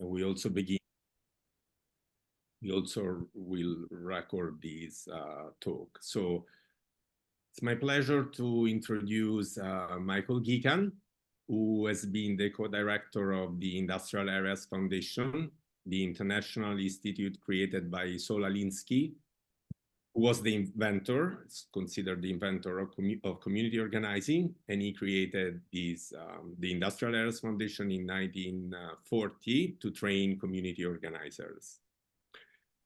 And we also will record this talk. So it's my pleasure to introduce Michael Gecan, who has been the co-director of the Industrial Areas Foundation, the international institute created by Saul Alinsky, who was the inventor, considered the inventor of community organizing, and he created this, the Industrial Areas Foundation in 1940 to train community organizers.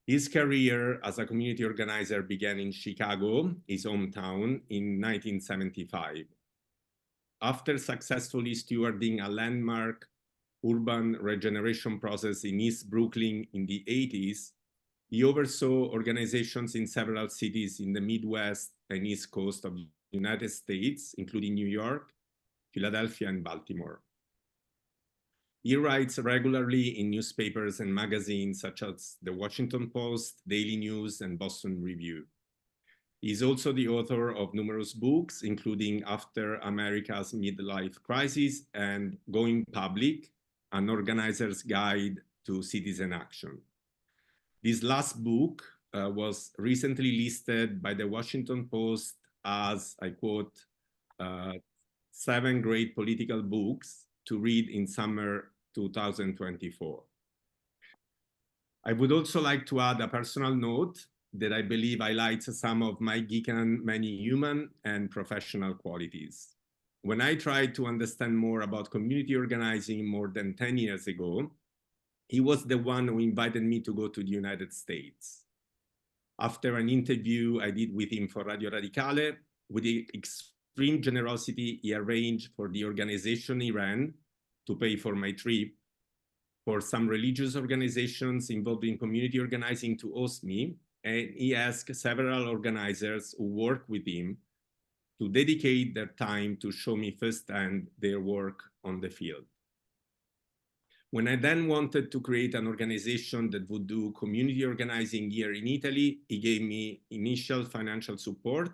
His career as a community organizer began in Chicago, his hometown, in 1975. After successfully stewarding a landmark urban regeneration process in East Brooklyn in the 80s, he oversaw organizations in several cities in the Midwest and East Coast of the United States, including New York, Philadelphia, and Baltimore. He writes regularly in newspapers and magazines such as the Washington Post, Daily News, and Boston Review. He is also the author of numerous books, including After America's Midlife Crisis and Going Public, An Organizer's Guide to Citizen Action. This last book was recently listed by the Washington Post as, I quote, 7 great political books to read in summer 2024. I would also like to add a personal note that I believe highlights some of Mike Gecan's many human and professional qualities. When I tried to understand more about community organizing more than 10 years ago, he was the one who invited me to go to the United States. After an interview I did with him for Radio Radicale, with extreme generosity, he arranged for the organization he ran to pay for my trip, for some religious organizations involved in community organizing to host me, and he asked several organizers who work with him to dedicate their time to show me firsthand their work on the field. When I then wanted to create an organization that would do community organizing here in Italy, he gave me initial financial support.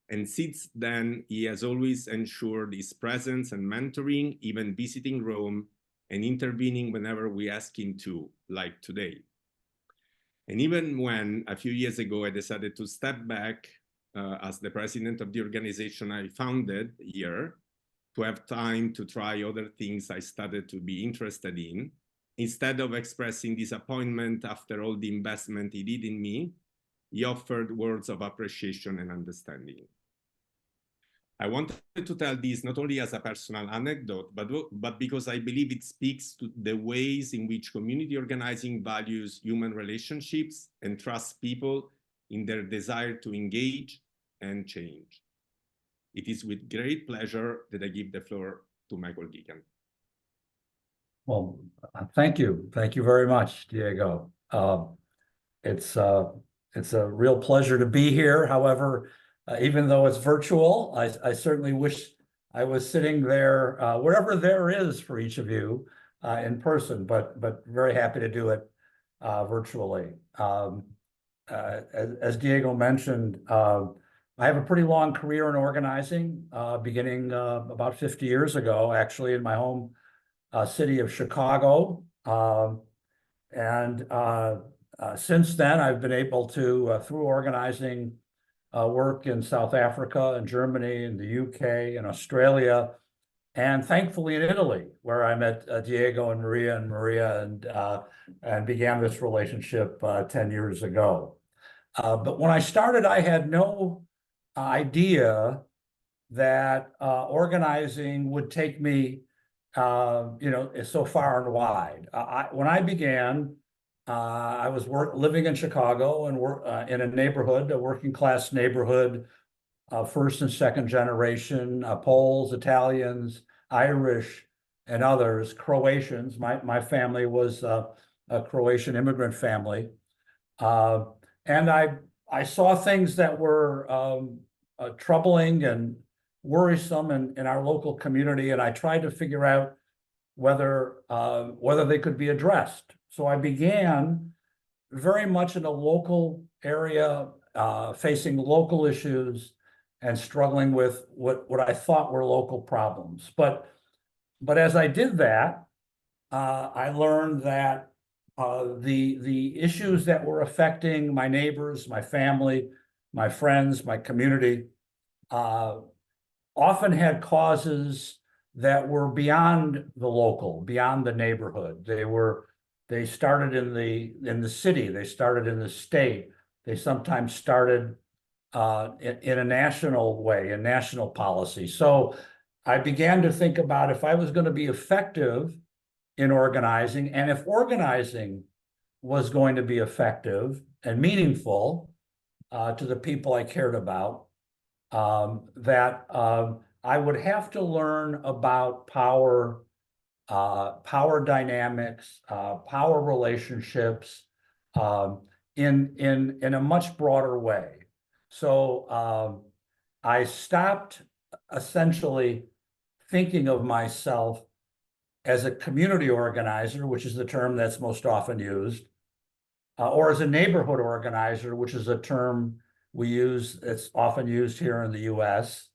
And since then, he has always ensured his presence and mentoring, even visiting Rome and intervening whenever we ask him to, like today. And even when, a few years ago, I decided to step back as the president of the organization I founded here, to have time to try other things I started to be interested in, instead of expressing disappointment after all the investment he did in me, he offered words of appreciation and understanding. I wanted to tell this not only as a personal anecdote, but because I believe it speaks to the ways in which community organizing values human relationships and trusts people in their desire to engage and change. It is with great pleasure that I give the floor to Michael Gecan. Well, thank you. Thank you very much, Diego. It's a real pleasure to be here. However, even though it's virtual, I certainly wish I was sitting there, wherever there is for each of you in person, but very happy to do it virtually. As Diego mentioned, I have a pretty long career in organizing, beginning about 50 years ago, actually, in my home city of Chicago. Since then, I've been able to, through organizing, work in South Africa and Germany and the UK and Australia, and thankfully in Italy, where I met Diego and Maria and began this relationship 10 years ago. But when I started, I had no idea that organizing would take me, so far and wide. When I began, I was living in Chicago and in a neighborhood, a working class neighborhood, first and second generation, Poles, Italians, Irish, and others, Croatians. My family was a Croatian immigrant family. And I saw things that were troubling and worrisome in our local community, and I tried to figure out whether they could be addressed. So I began very much in a local area, facing local issues and struggling with what I thought were local problems. But as I did that, I learned that the issues that were affecting my neighbors, my family, my friends, my community, often had causes that were beyond the local, beyond the neighborhood. They started in the city, they started in the state, they sometimes started in a national way, in national policy. So I began to think about if I was going to be effective in organizing, and if organizing was going to be effective and meaningful to the people I cared about, that I would have to learn about power, power dynamics, power relationships, in a much broader way. So I stopped essentially thinking of myself as a community organizer, which is the term that's most often used, or as a neighborhood organizer, which is a term we use, it's often used here in the US.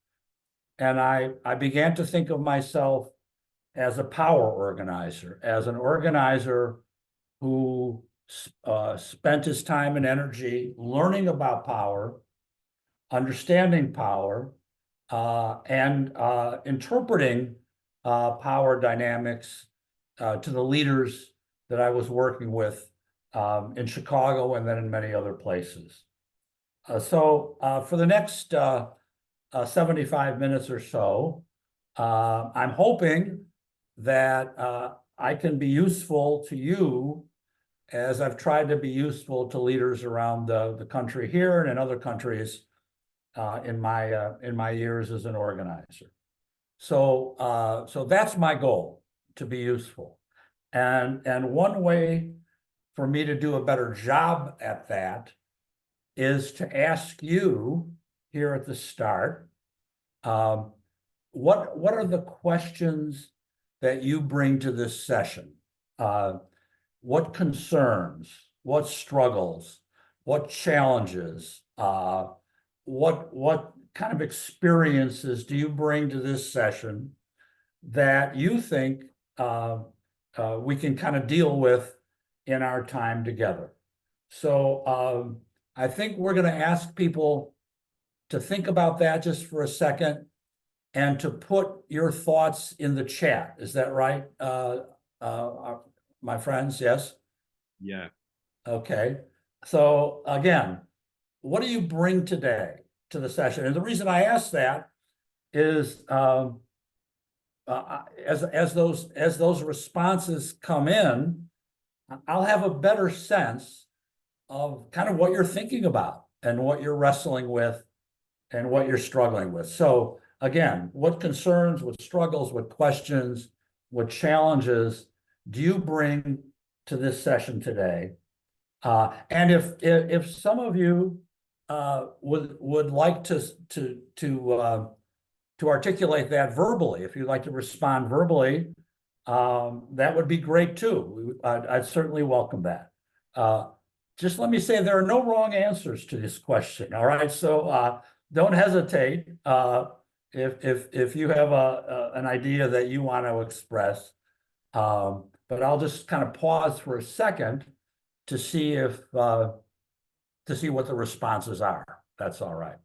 And I began to think of myself as a power organizer, as an organizer who spent his time and energy learning about power, understanding power, and interpreting power dynamics to the leaders that I was working with in Chicago and then in many other places. So for the next 75 minutes or so, I'm hoping that I can be useful to you as I've tried to be useful to leaders around the country here and in other countries in my years as an organizer. So that's my goal, to be useful. And one way for me to do a better job at that is to ask you here at the start, what are the questions that you bring to this session? What concerns, what struggles, what challenges, what kind of experiences do you bring to this session that you think we can kind of deal with in our time together? So I think we're going to ask people to think about that just for a second and to put your thoughts in the chat. Is that right, my friends? Yes? Yeah. Okay. So again, what do you bring today to the session? And the reason I ask that is as those responses come in, I'll have a better sense of kind of what you're thinking about and what you're wrestling with and what you're struggling with. So again, what concerns, what struggles, what questions, what challenges do you bring to this session today? And if some of you would like to articulate that verbally, if you'd like to respond verbally, that would be great too. I'd certainly welcome that. Just let me say there are no wrong answers to this question. All right, so don't hesitate if you have an idea that you want to express. But I'll just kind of pause for a second to see what the responses are. That's all right.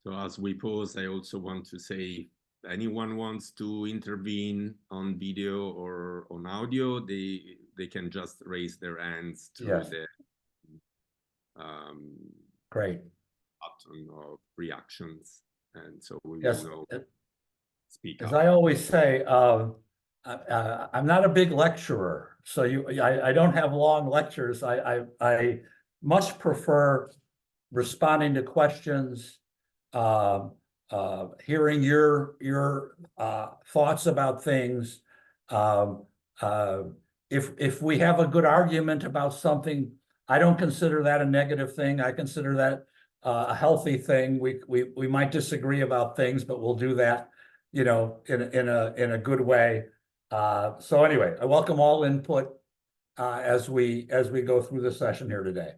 So as we pause, I also want to say, if anyone wants to intervene on video or on audio, they can just raise their hands to the great button of reactions, and so we yes. will know. Speak As up. I always say, I'm not a big lecturer, so I don't have long lectures. I much prefer responding to questions, hearing your thoughts about things. If we have a good argument about something, I don't consider that a negative thing. I consider that a healthy thing. We might disagree about things, but we'll do that, you know, in a good way. So anyway, I welcome all input as we go through the session here today.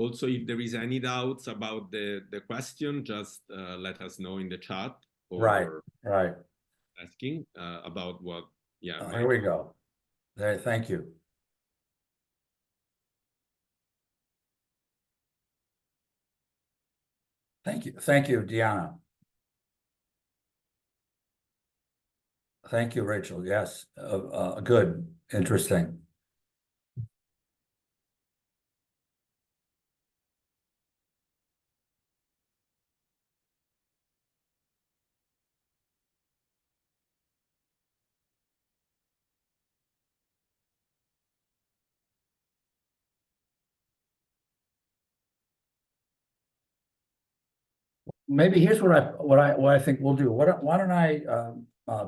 Also, if there is any doubts about the question, just let us know in the chat, or right. asking about what. Yeah, Here we go. There, thank you. Thank you, Deanna. Thank you, Rachel. Yes, good, interesting. Maybe here's what I think we'll do. Why don't I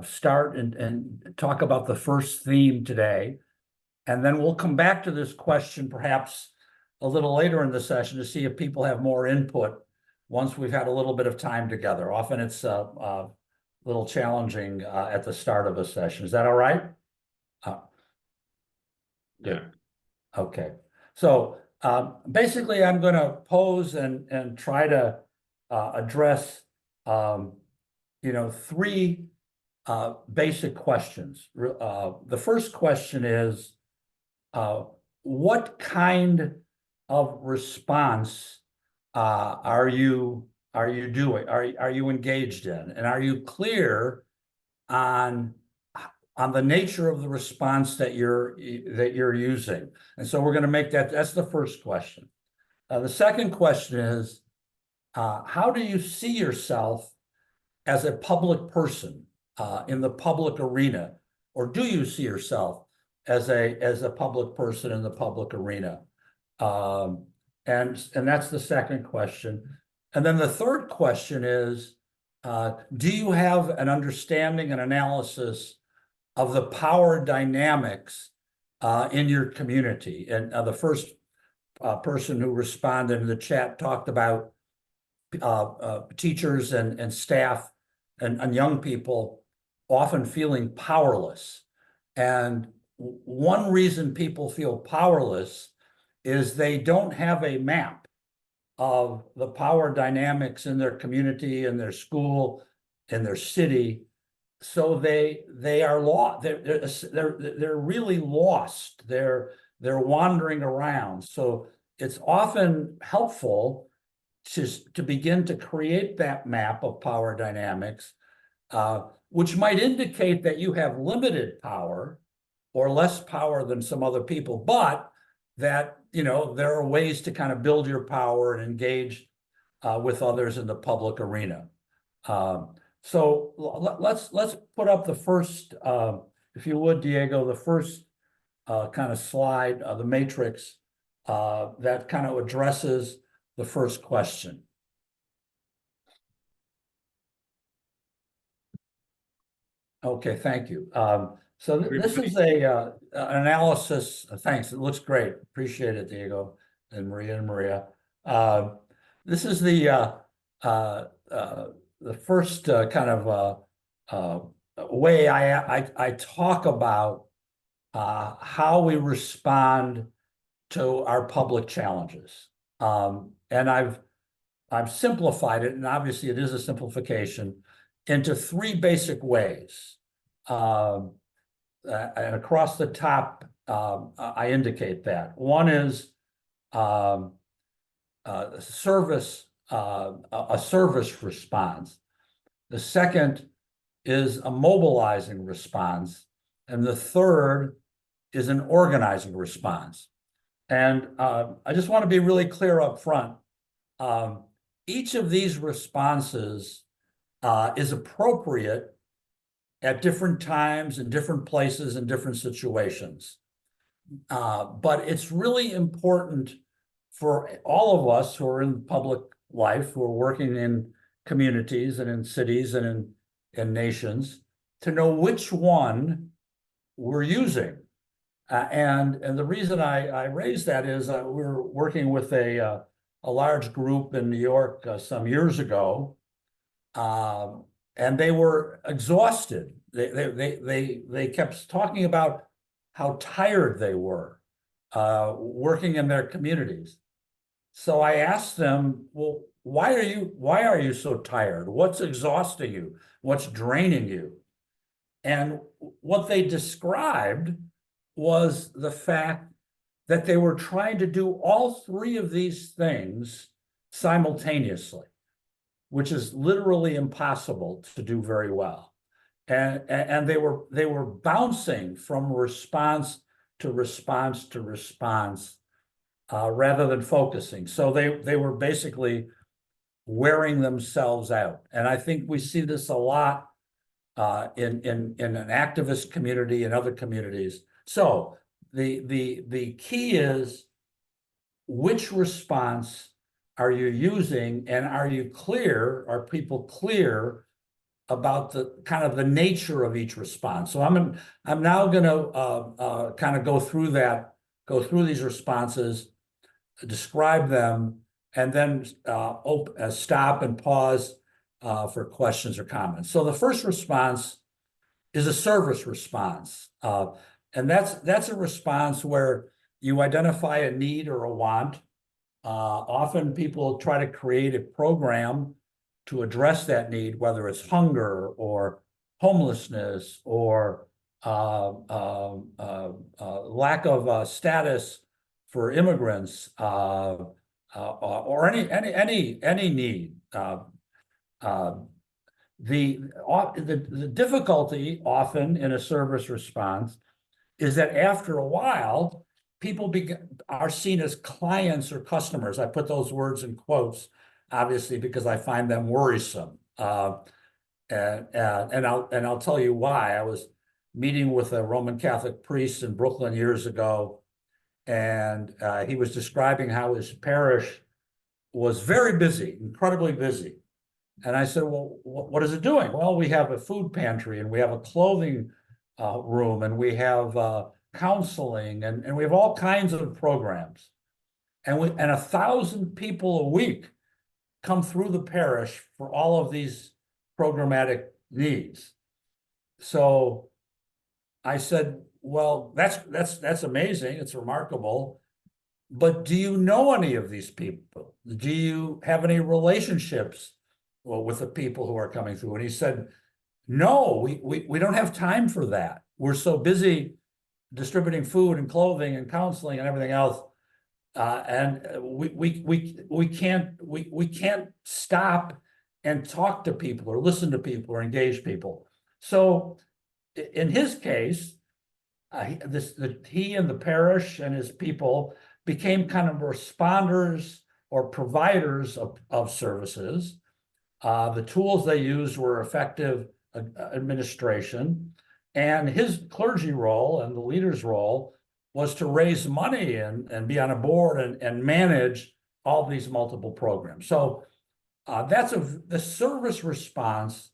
start and talk about the first theme today, and then we'll come back to this question perhaps a little later in the session to see if people have more input once we've had a little bit of time together. Often it's a little challenging at the start of a session. Is that all right? Yeah. Okay. So basically, I'm going to pose and try to address, three basic questions. The first question is, what kind of response are you doing? Are you engaged in? And are you clear on the nature of the response that you're using? And so we're going to make that's the first question. The second question is, how do you see yourself as a public person in the public arena, or do you see yourself as a public person in the public arena? And that's the second question. And then the third question is, do you have an understanding and analysis of the power dynamics in your community? And the first person who responded in the chat talked about teachers and staff and young people often feeling powerless. And one reason people feel powerless is they don't have a map of the power dynamics in their community, in their school, in their city. So they are lost. They're really lost. They're wandering around. So it's often helpful to begin to create that map of power dynamics, which might indicate that you have limited power or less power than some other people, but that there are ways to kind of build your power and engage with others in the public arena. So let's put up the first, if you would, Diego, the first kind of slide, the matrix that kind of addresses the first question. Okay, thank you. So this is an analysis. Thanks. It looks great. Appreciate it, Diego and Maria. This is the first kind of way I talk about how we respond to our public challenges. And I've simplified it, and obviously it is a simplification, into three basic ways. And across the top, I indicate that. One is a service response. The second is a mobilizing response. And the third is an organizing response. And I just want to be really clear up front. Each of these responses is appropriate at different times and different places and different situations. But it's really important for all of us who are in public life, who are working in communities and in cities and in nations, to know which one we're using. And the reason I raise that is we were working with a large group in New York some years ago, and they were exhausted. They kept talking about how tired they were working in their communities. So I asked them, well, why are you so tired? What's exhausting you? What's draining you? And what they described was the fact that they were trying to do all three of these things simultaneously, which is literally impossible to do very well. And they were bouncing from response to response to response rather than focusing. So they were basically wearing themselves out. And I think we see this a lot in an activist community and other communities. So the key is, which response are you using, and are people clear about the kind of the nature of each response? So I'm now going to kind of go through these responses, describe them, and then stop and pause for questions or comments. So the first response is a service response, and that's a response where you identify a need or a want. Often people try to create a program to address that need, whether it's hunger or homelessness or lack of status for immigrants, or any need. The difficulty often in a service response is that after a while, people are seen as clients or customers. I put those words in quotes, obviously, because I find them worrisome. And I'll tell you why. I was meeting with a Roman Catholic priest in Brooklyn years ago, and he was describing how his parish was very busy, incredibly busy. And I said, well, what is it doing? Well, we have a food pantry, and we have a clothing room, and we have counseling, and we have all kinds of programs. And 1,000 people a week come through the parish for all of these programmatic needs. So I said, well, that's amazing. It's remarkable. But do you know any of these people? Do you have any relationships with the people who are coming through? And he said, no, we don't have time for that. We're so busy distributing food and clothing and counseling and everything else. And we can't stop and talk to people or listen to people or engage people. So in his case, he and the parish and his people became kind of responders or providers of services. The tools they used were effective administration, and his clergy role and the leader's role was to raise money and be on a board and manage all these multiple programs. So the service response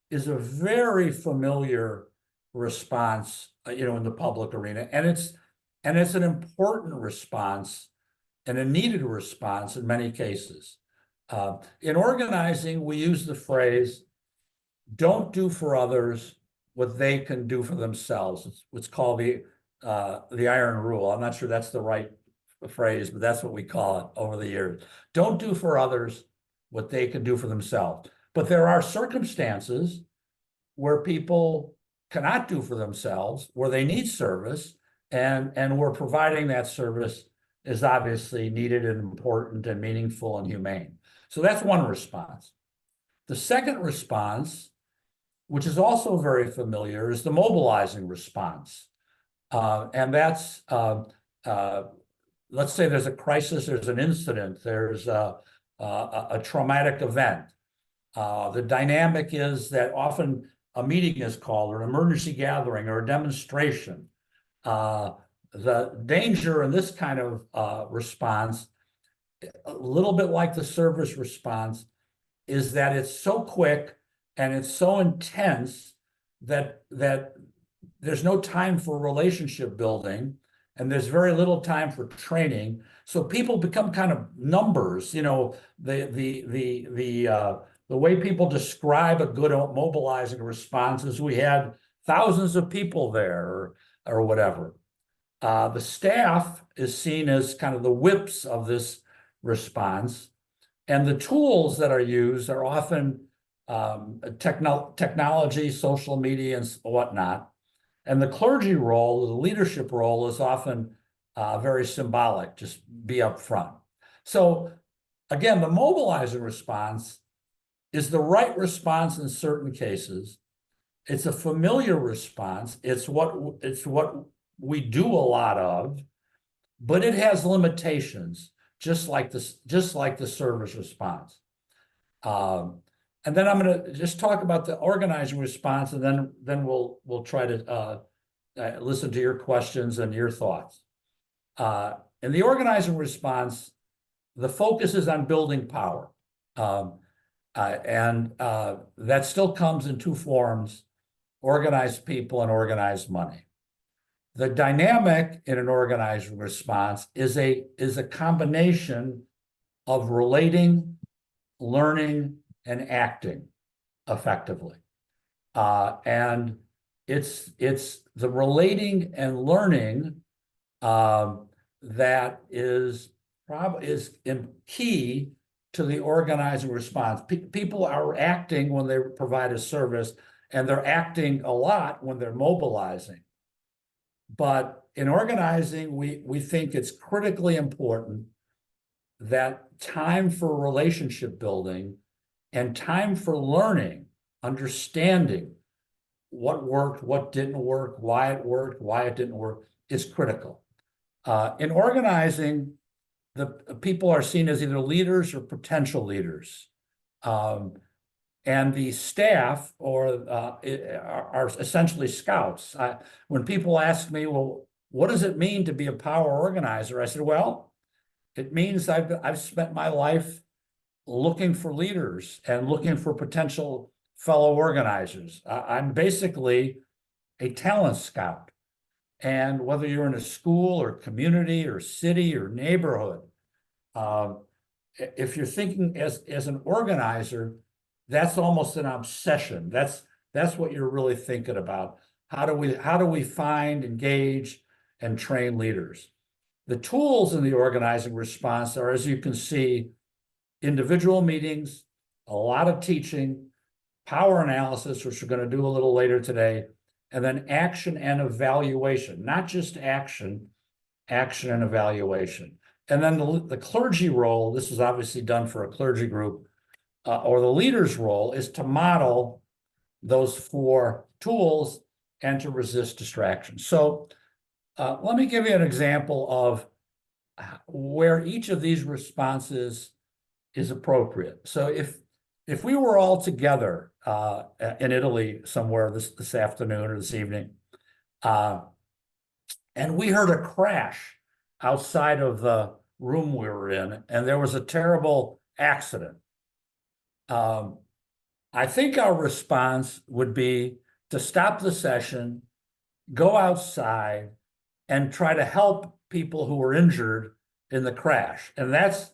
is a very familiar response, in the public arena, and it's an important response and a needed response in many cases. In organizing, we use the phrase, don't do for others what they can do for themselves. It's what's called the iron rule. I'm not sure that's the right phrase, but that's what we call it over the years. Don't do for others what they can do for themselves. But there are circumstances where people cannot do for themselves, where they need service, and where providing that service is obviously needed and important and meaningful and humane. So that's one response. The second response, which is also very familiar, is the mobilizing response. And that's, let's say there's a crisis, there's an incident, there's a traumatic event. The dynamic is that often a meeting is called, or an emergency gathering, or a demonstration. The danger in this kind of response, a little bit like the service response, is that it's so quick and it's so intense that there's no time for relationship building, and there's very little time for training. So people become kind of numbers. The way people describe a good mobilizing response is we had thousands of people there or whatever. The staff is seen as kind of the whips of this response. And the tools that are used are often technology, social media, and whatnot. And the clergy role, the leadership role, is often very symbolic, just be up front. So again, the mobilizing response is the right response in certain cases. It's a familiar response. It's what we do a lot of, but it has limitations, just like the service response. And then I'm going to just talk about the organizing response, and then we'll try to listen to your questions and your thoughts. In the organizing response, the focus is on building power. And that still comes in two forms: organized people and organized money. The dynamic in an organizing response is a combination of relating, learning, and acting effectively. And it's the relating and learning that is key to the organizing response. People are acting when they provide a service, and they're acting a lot when they're mobilizing. But in organizing, we think it's critically important that time for relationship building and time for learning, understanding what worked, what didn't work, why it didn't work, is critical. In organizing, the people are seen as either leaders or potential leaders. And the staff are essentially scouts. When people ask me, well, what does it mean to be a power organizer? I said, well, it means I've spent my life looking for leaders and looking for potential fellow organizers. I'm basically a talent scout. And whether you're in a school or community or city or neighborhood, if you're thinking as an organizer, that's almost an obsession. That's what you're really thinking about. How do we find, engage, and train leaders? The tools in the organizing response are, as you can see, individual meetings, a lot of teaching, power analysis, which we're going to do a little later today, and then action and evaluation, not just action and evaluation. And then the clergy role, this is obviously done for a clergy group, or the leader's role is to model those four tools and to resist distraction. So let me give you an example of where each of these responses is appropriate. So if we were all together in Italy somewhere this afternoon or this evening, and we heard a crash outside of the room we were in, and there was a terrible accident, I think our response would be to stop the session, go outside, and try to help people who were injured in the crash. And that's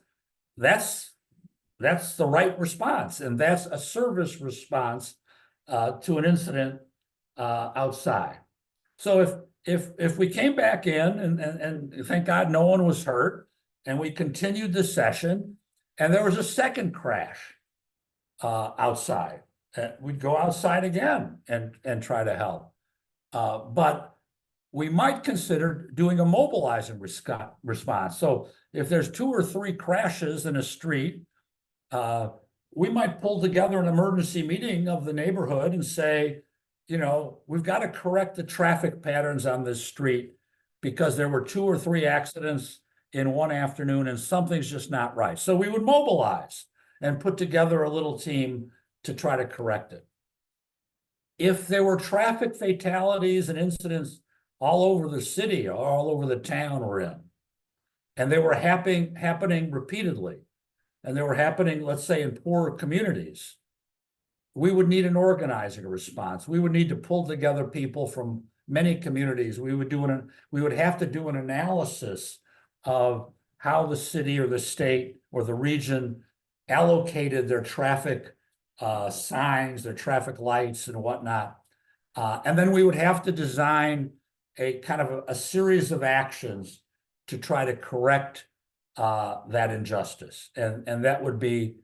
the right response, and that's a service response to an incident outside. So if we came back in and thank God no one was hurt, and we continued the session, and there was a second crash outside, we'd go outside again and try to help. But we might consider doing a mobilizing response. So if there's 2 or 3 crashes in a street, we might pull together an emergency meeting of the neighborhood and say, we've got to correct the traffic patterns on this street because there were 2 or 3 accidents in one afternoon and something's just not right. So we would mobilize and put together a little team to try to correct it. If there were traffic fatalities and incidents all over the city or all over the town we're in, and they were happening repeatedly, and they were happening, let's say, in poorer communities, we would need an organizing response. We would need to pull together people from many communities. We would have to do an analysis of how the city or the state or the region allocated their traffic signs, their traffic lights and whatnot. And then we would have to design a kind of a series of actions to try to correct that injustice, and that would be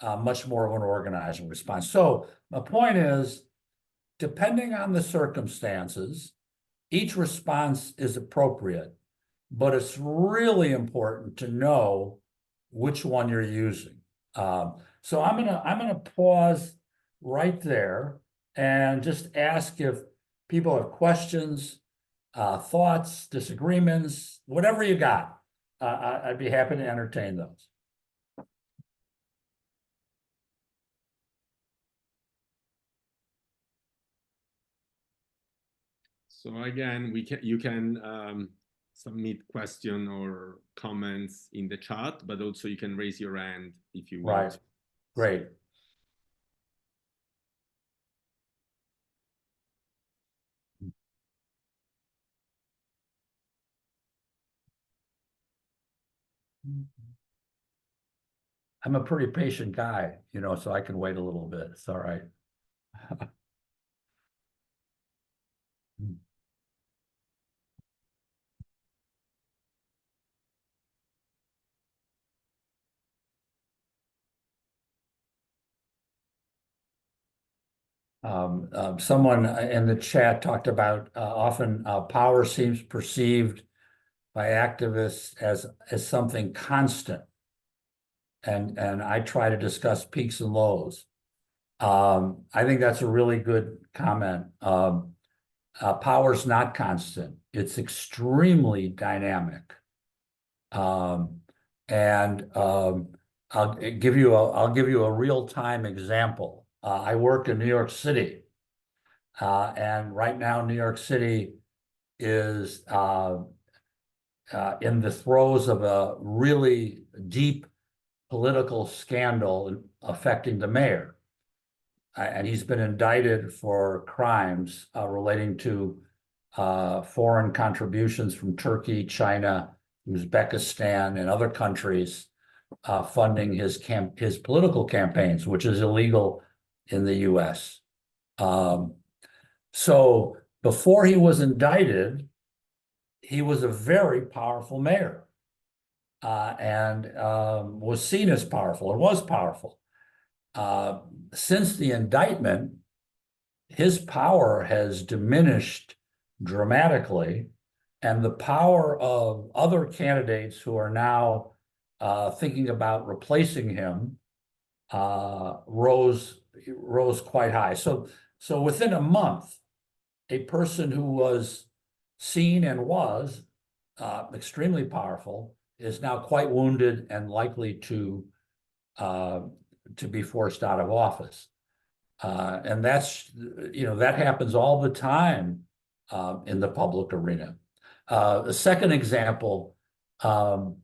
much more of an organizing response. So my point is, depending on the circumstances, each response is appropriate, but it's really important to know which one you're using. So I'm gonna pause right there and just ask if people have questions, thoughts, disagreements, whatever you got. I'd be happy to entertain those. So again, you can submit question or comments in the chat, but also you can raise your hand if you want. Right. Great. I'm a pretty patient guy, so I can wait a little bit. It's all right. Someone in the chat talked about often power seems perceived by activists as something constant. And I try to discuss peaks and lows. I think that's a really good comment. Power's not constant. It's extremely dynamic. I'll give you a real-time example. I work in New York City, and right now New York City is in the throes of a really deep political scandal affecting the mayor. And he's been indicted for crimes relating to foreign contributions from Turkey, China, Uzbekistan, and other countries funding his political campaigns, which is illegal in the US. So before he was indicted, he was a very powerful mayor and was seen as powerful and was powerful. Since the indictment, his power has diminished dramatically, and the power of other candidates who are now thinking about replacing him rose quite high. So within a month, a person who was seen and was extremely powerful is now quite wounded and likely to be forced out of office. And that happens all the time in the public arena. The second example, there's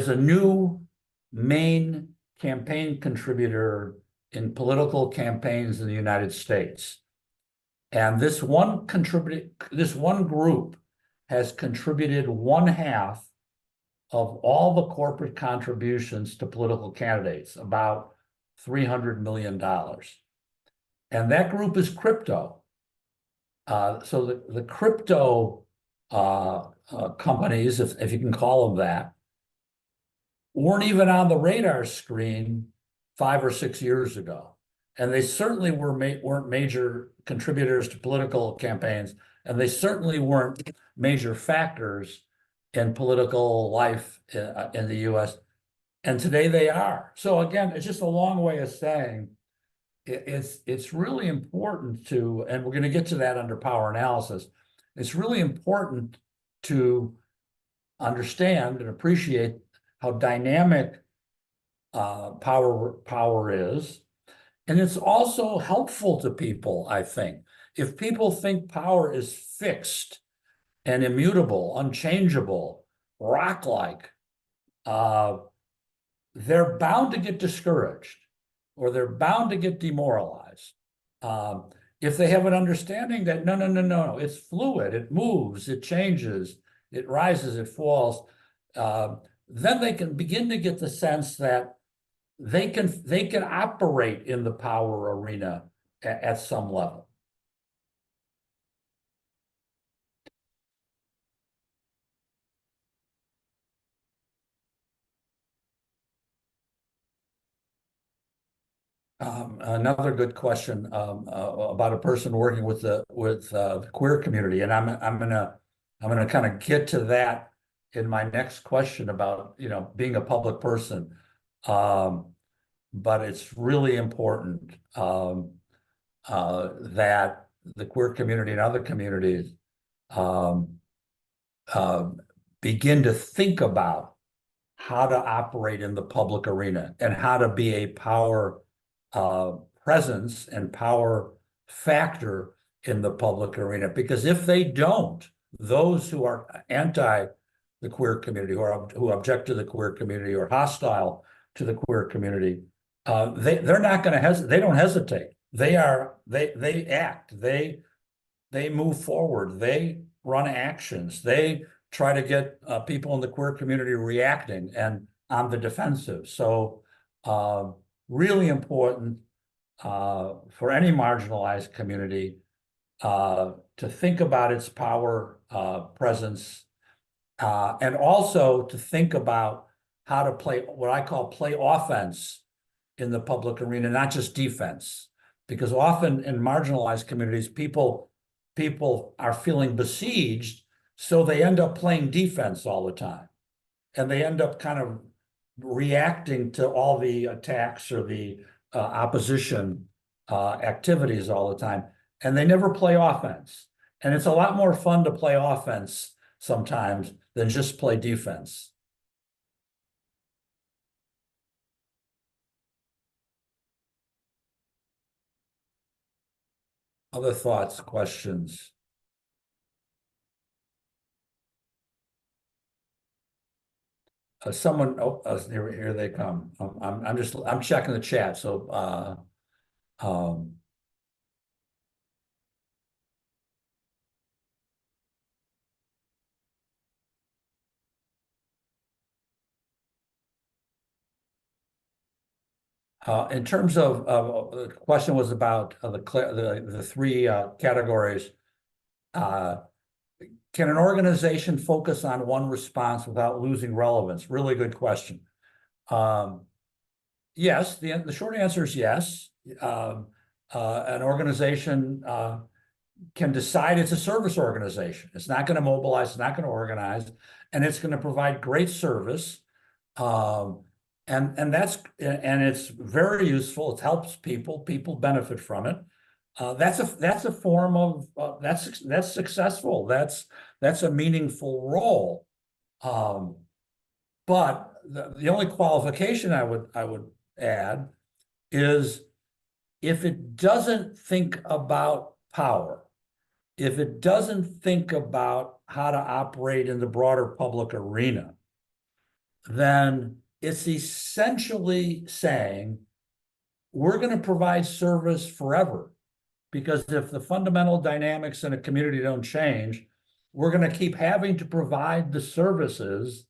a new main campaign contributor in political campaigns in the United States. And this one group has contributed 1/2 of all the corporate contributions to political candidates, about $300 million. And that group is crypto. So the crypto companies, if you can call them that, weren't even on the radar screen 5 or 6 years ago. And they certainly weren't major contributors to political campaigns, and they certainly weren't major factors in political life in the US. And today they are. So again, it's just a long way of saying it's really important to, and we're going to get to that under power analysis, it's really important to understand and appreciate how dynamic power is. And it's also helpful to people, I think. If people think power is fixed and immutable, unchangeable, rock-like, they're bound to get discouraged, or they're bound to get demoralized. If they have an understanding that no, it's fluid, it moves, it changes, it rises, it falls, then they can begin to get the sense that they can operate in the power arena at some level. Another good question about a person working with the queer community, and I'm gonna kind of get to that in my next question about being a public person, but it's really important that the queer community and other communities um, begin to think about how to operate in the public arena and how to be a power presence and power factor in the public arena. Because if they don't, those who are anti the queer community, who object to the queer community or hostile to the queer community, they're not going to hesitate. They don't hesitate. They act. They move forward. They run actions. They try to get people in the queer community reacting and on the defensive. So really important for any marginalized community to think about its power presence and also to think about how to play what I call play offense in the public arena, not just defense. Because often in marginalized communities, people are feeling besieged, so they end up playing defense all the time. And they end up kind of reacting to all the attacks or the opposition activities all the time. And they never play offense. And it's a lot more fun to play offense sometimes than just play defense. Other thoughts, questions? Someone, here they come. I'm checking the chat. So, in terms of the question was about the three categories. Can an organization focus on one response without losing relevance? Really good question. Yes, the short answer is yes. An organization can decide it's a service organization. It's not going to mobilize, it's not going to organize, and it's going to provide great service. And it's very useful. It helps people. People benefit from it. That's a form of that's successful. That's a meaningful role. But the only qualification I would add is if it doesn't think about power, if it doesn't think about how to operate in the broader public arena, then it's essentially saying we're going to provide service forever. Because if the fundamental dynamics in a community don't change, we're going to keep having to provide the services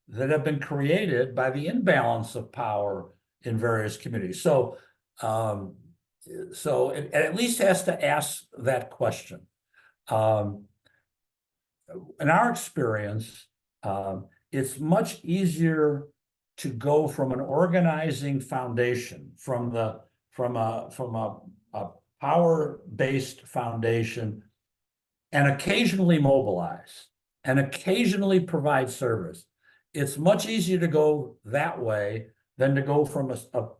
that have been created by the imbalance of power in various communities. So, it at least has to ask that question. In our experience, it's much easier to go from an organizing foundation, from a power-based foundation, and occasionally mobilize and occasionally provide service. It's much easier to go that way than to go from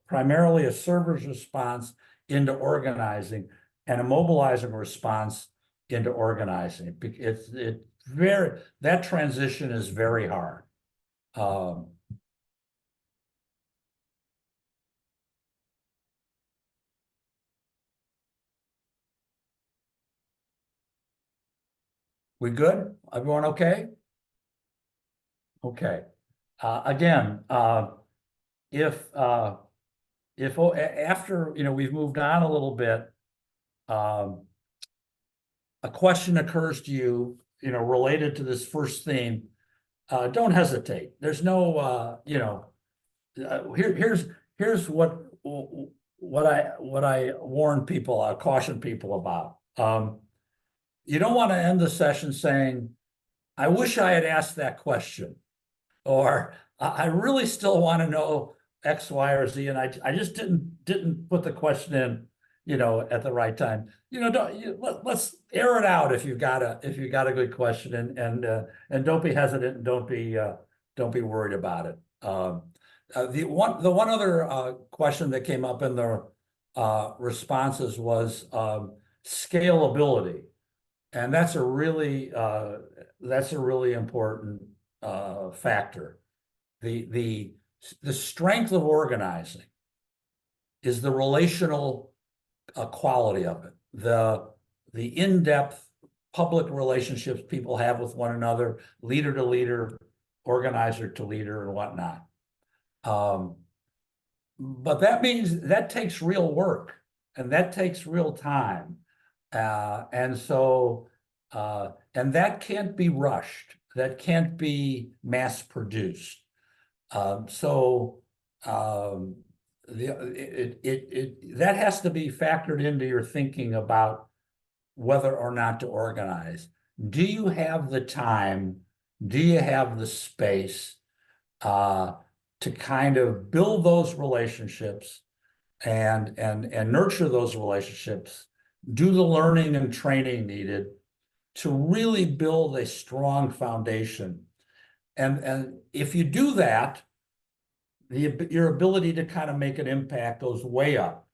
primarily a service response into organizing and a mobilizing response into organizing. That transition is very hard. We good? Everyone okay? Okay. Again, if after we've moved on a little bit, a question occurs to you, related to this first theme, don't hesitate. There's no, here's what I warn people, I caution people about. You don't want to end the session saying, I wish I had asked that question, or I really still want to know X, Y, or Z, and I just didn't put the question in, at the right time. Let's air it out if you've got a good question, and don't be hesitant, and don't be worried about it. The one other question that came up in the responses was scalability, and that's a really important factor. The strength of organizing is the relational quality of it, the in-depth public relationships people have with one another, leader to leader, organizer to leader, and whatnot. But that means that takes real work, and that takes real time. And that can't be rushed. That can't be mass produced. That has to be factored into your thinking about whether or not to organize. Do you have the time? Do you have the space to kind of build those relationships and nurture those relationships, do the learning and training needed to really build a strong foundation? And if you do that, your ability to kind of make an impact goes way up.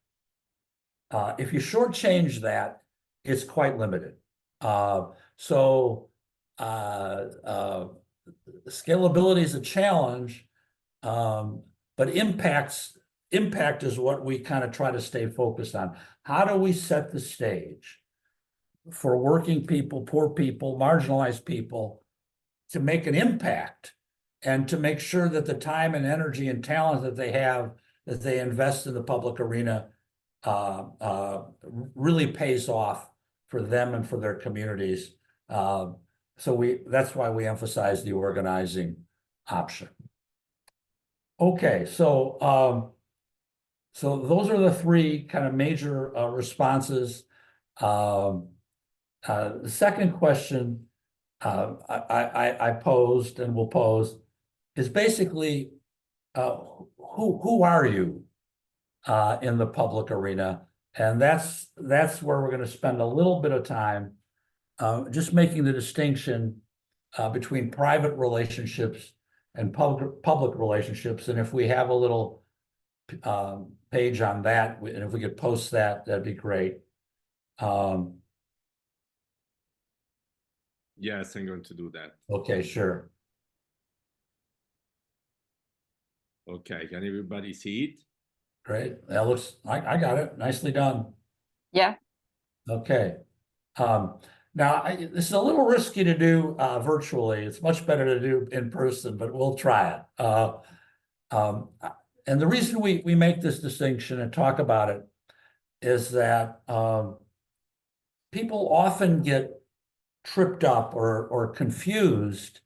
If you shortchange that, it's quite limited. Scalability is a challenge, but impact is what we kind of try to stay focused on. How do we set the stage for working people, poor people, marginalized people to make an impact, and to make sure that the time and energy and talent that they have, that they invest in the public arena, really pays off for them and for their communities. That's why we emphasize the organizing option. Okay, so those are the three kind of major responses. The second question I posed and will pose is basically, who are you in the public arena? And that's where we're going to spend a little bit of time just making the distinction between private relationships and public relationships. And if we have a little page on that, and if we could post that, that'd be great. Yes, I'm going to do that. Okay, sure. Okay, can everybody see it? Great. That looks, I got it. Nicely done. Yeah. Okay. Now, this is a little risky to do virtually. It's much better to do in person, but we'll try it. And the reason we make this distinction and talk about it is that people often get tripped up or confused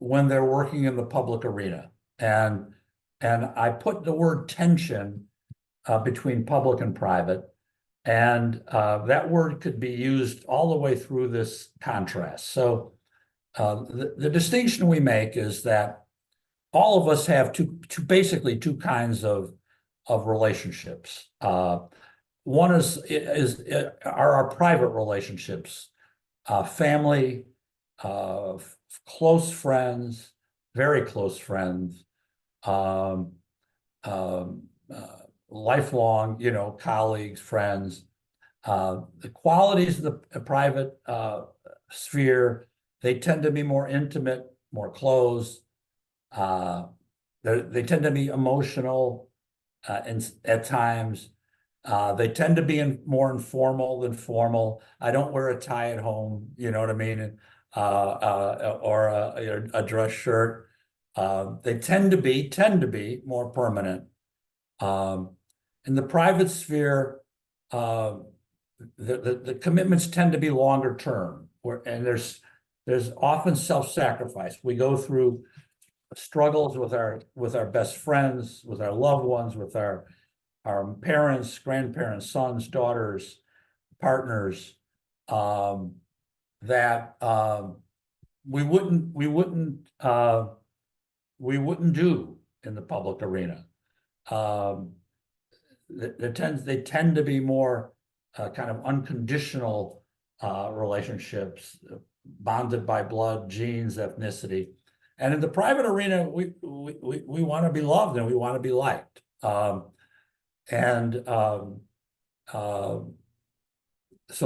when they're working in the public arena. And I put the word tension between public and private. And that word could be used all the way through this contrast. So the distinction we make is that all of us have basically two kinds of relationships. One are our private relationships, family, close friends, very close friends, lifelong, colleagues, friends. The qualities of the private sphere, they tend to be more intimate, more close. They tend to be emotional at times. They tend to be more informal than formal. I don't wear a tie at home, you know what I mean? Or a dress shirt. They tend to be more permanent. In the private sphere, the commitments tend to be longer term, and there's often self-sacrifice. We go through struggles with our best friends, with our loved ones, with our parents, grandparents, sons, daughters, partners, that we wouldn't do in the public arena. They tend to be more kind of unconditional relationships, bonded by blood, genes, ethnicity. And in the private arena, we want to be loved and we want to be liked. So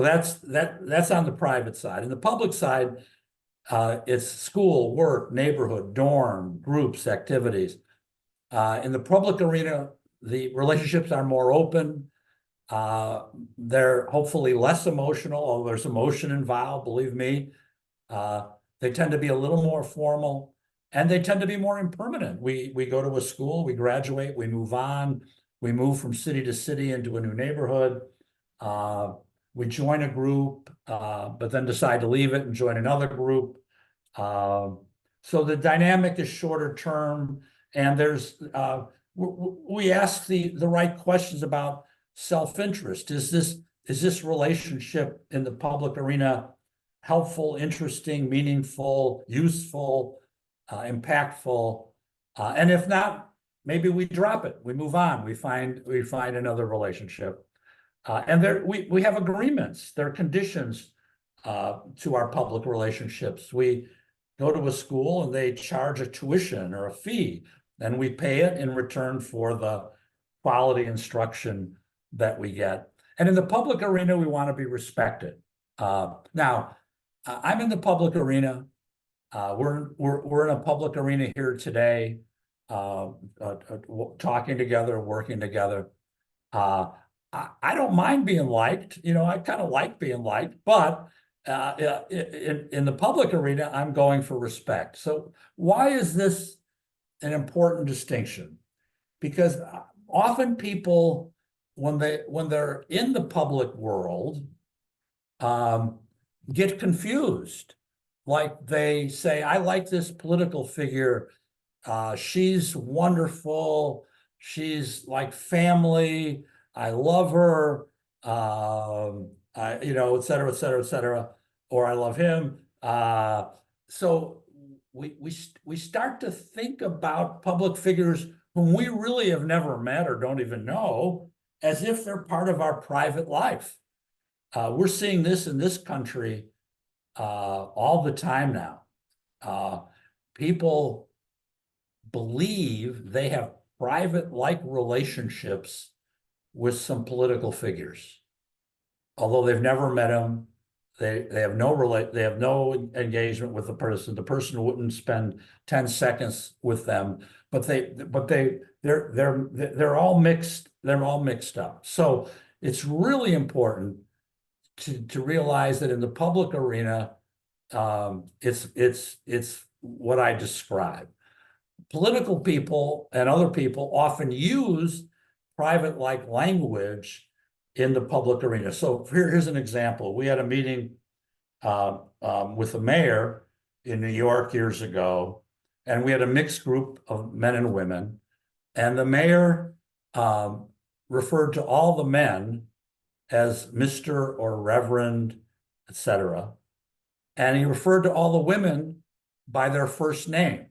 that's on the private side. In the public side, it's school, work, neighborhood, dorm, groups, activities. In the public arena, the relationships are more open. They're hopefully less emotional, although there's emotion involved, believe me. They tend to be a little more formal, and they tend to be more impermanent. We go to a school, we graduate, we move on, we move from city to city into a new neighborhood. We join a group, but then decide to leave it and join another group. So the dynamic is shorter term, and we ask the right questions about self-interest. Is this relationship in the public arena helpful, interesting, meaningful, useful, impactful? And if not, maybe we drop it. We move on. We find another relationship. And we have agreements. There are conditions to our public relationships. We go to a school and they charge a tuition or a fee, and we pay it in return for the quality instruction that we get. And in the public arena, we want to be respected. Now, I'm in the public arena. We're in a public arena here today, talking together, working together. I don't mind being liked. I kind of like being liked, but in the public arena, I'm going for respect. So why is this an important distinction? Because often people, when they're in the public world, get confused. Like they say, I like this political figure. She's wonderful. She's like family. I love her, et cetera, et cetera, et cetera, or I love him. So we start to think about public figures whom we really have never met or don't even know as if they're part of our private life. We're seeing this in this country all the time now. People believe they have private-like relationships with some political figures, although they've never met them. They have no engagement with the person. The person wouldn't spend 10 seconds with them, but they're all mixed. They're all mixed up. So it's really important to realize that in the public arena, it's what I describe. Political people and other people often use private-like language in the public arena. So here's an example. We had a meeting with the mayor in New York years ago, and we had a mixed group of men and women, and the mayor referred to all the men as Mr. or Reverend, etc. And he referred to all the women by their first name,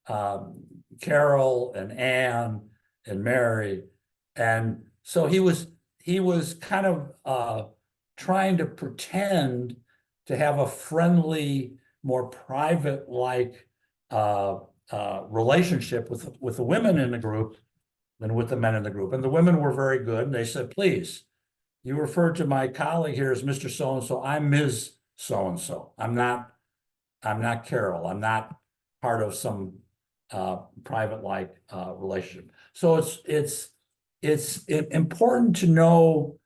Carol and Anne and Mary. And so he was kind of trying to pretend to have a friendly, more private-like relationship with the women in the group than with the men in the group. And the women were very good. And they said, please, you referred to my colleague here as Mr. So-and-so. I'm Ms. So-and-so. I'm not Carol. I'm not part of some private-like relationship. So it's important to know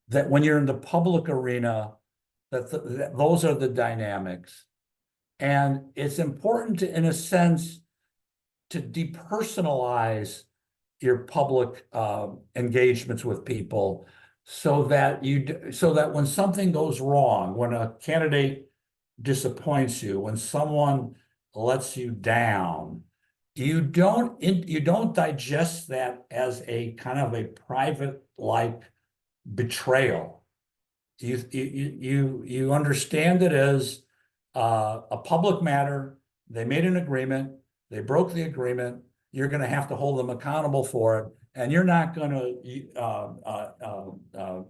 that when you're in the public arena, that those are the dynamics. And it's important to, in a sense, to depersonalize your public engagements with people so that when something goes wrong, when a candidate disappoints you, when someone lets you down, you don't digest that as a kind of a private-like betrayal. You understand it as a public matter. They made an agreement. They broke the agreement. You're going to have to hold them accountable for it. And you're not going to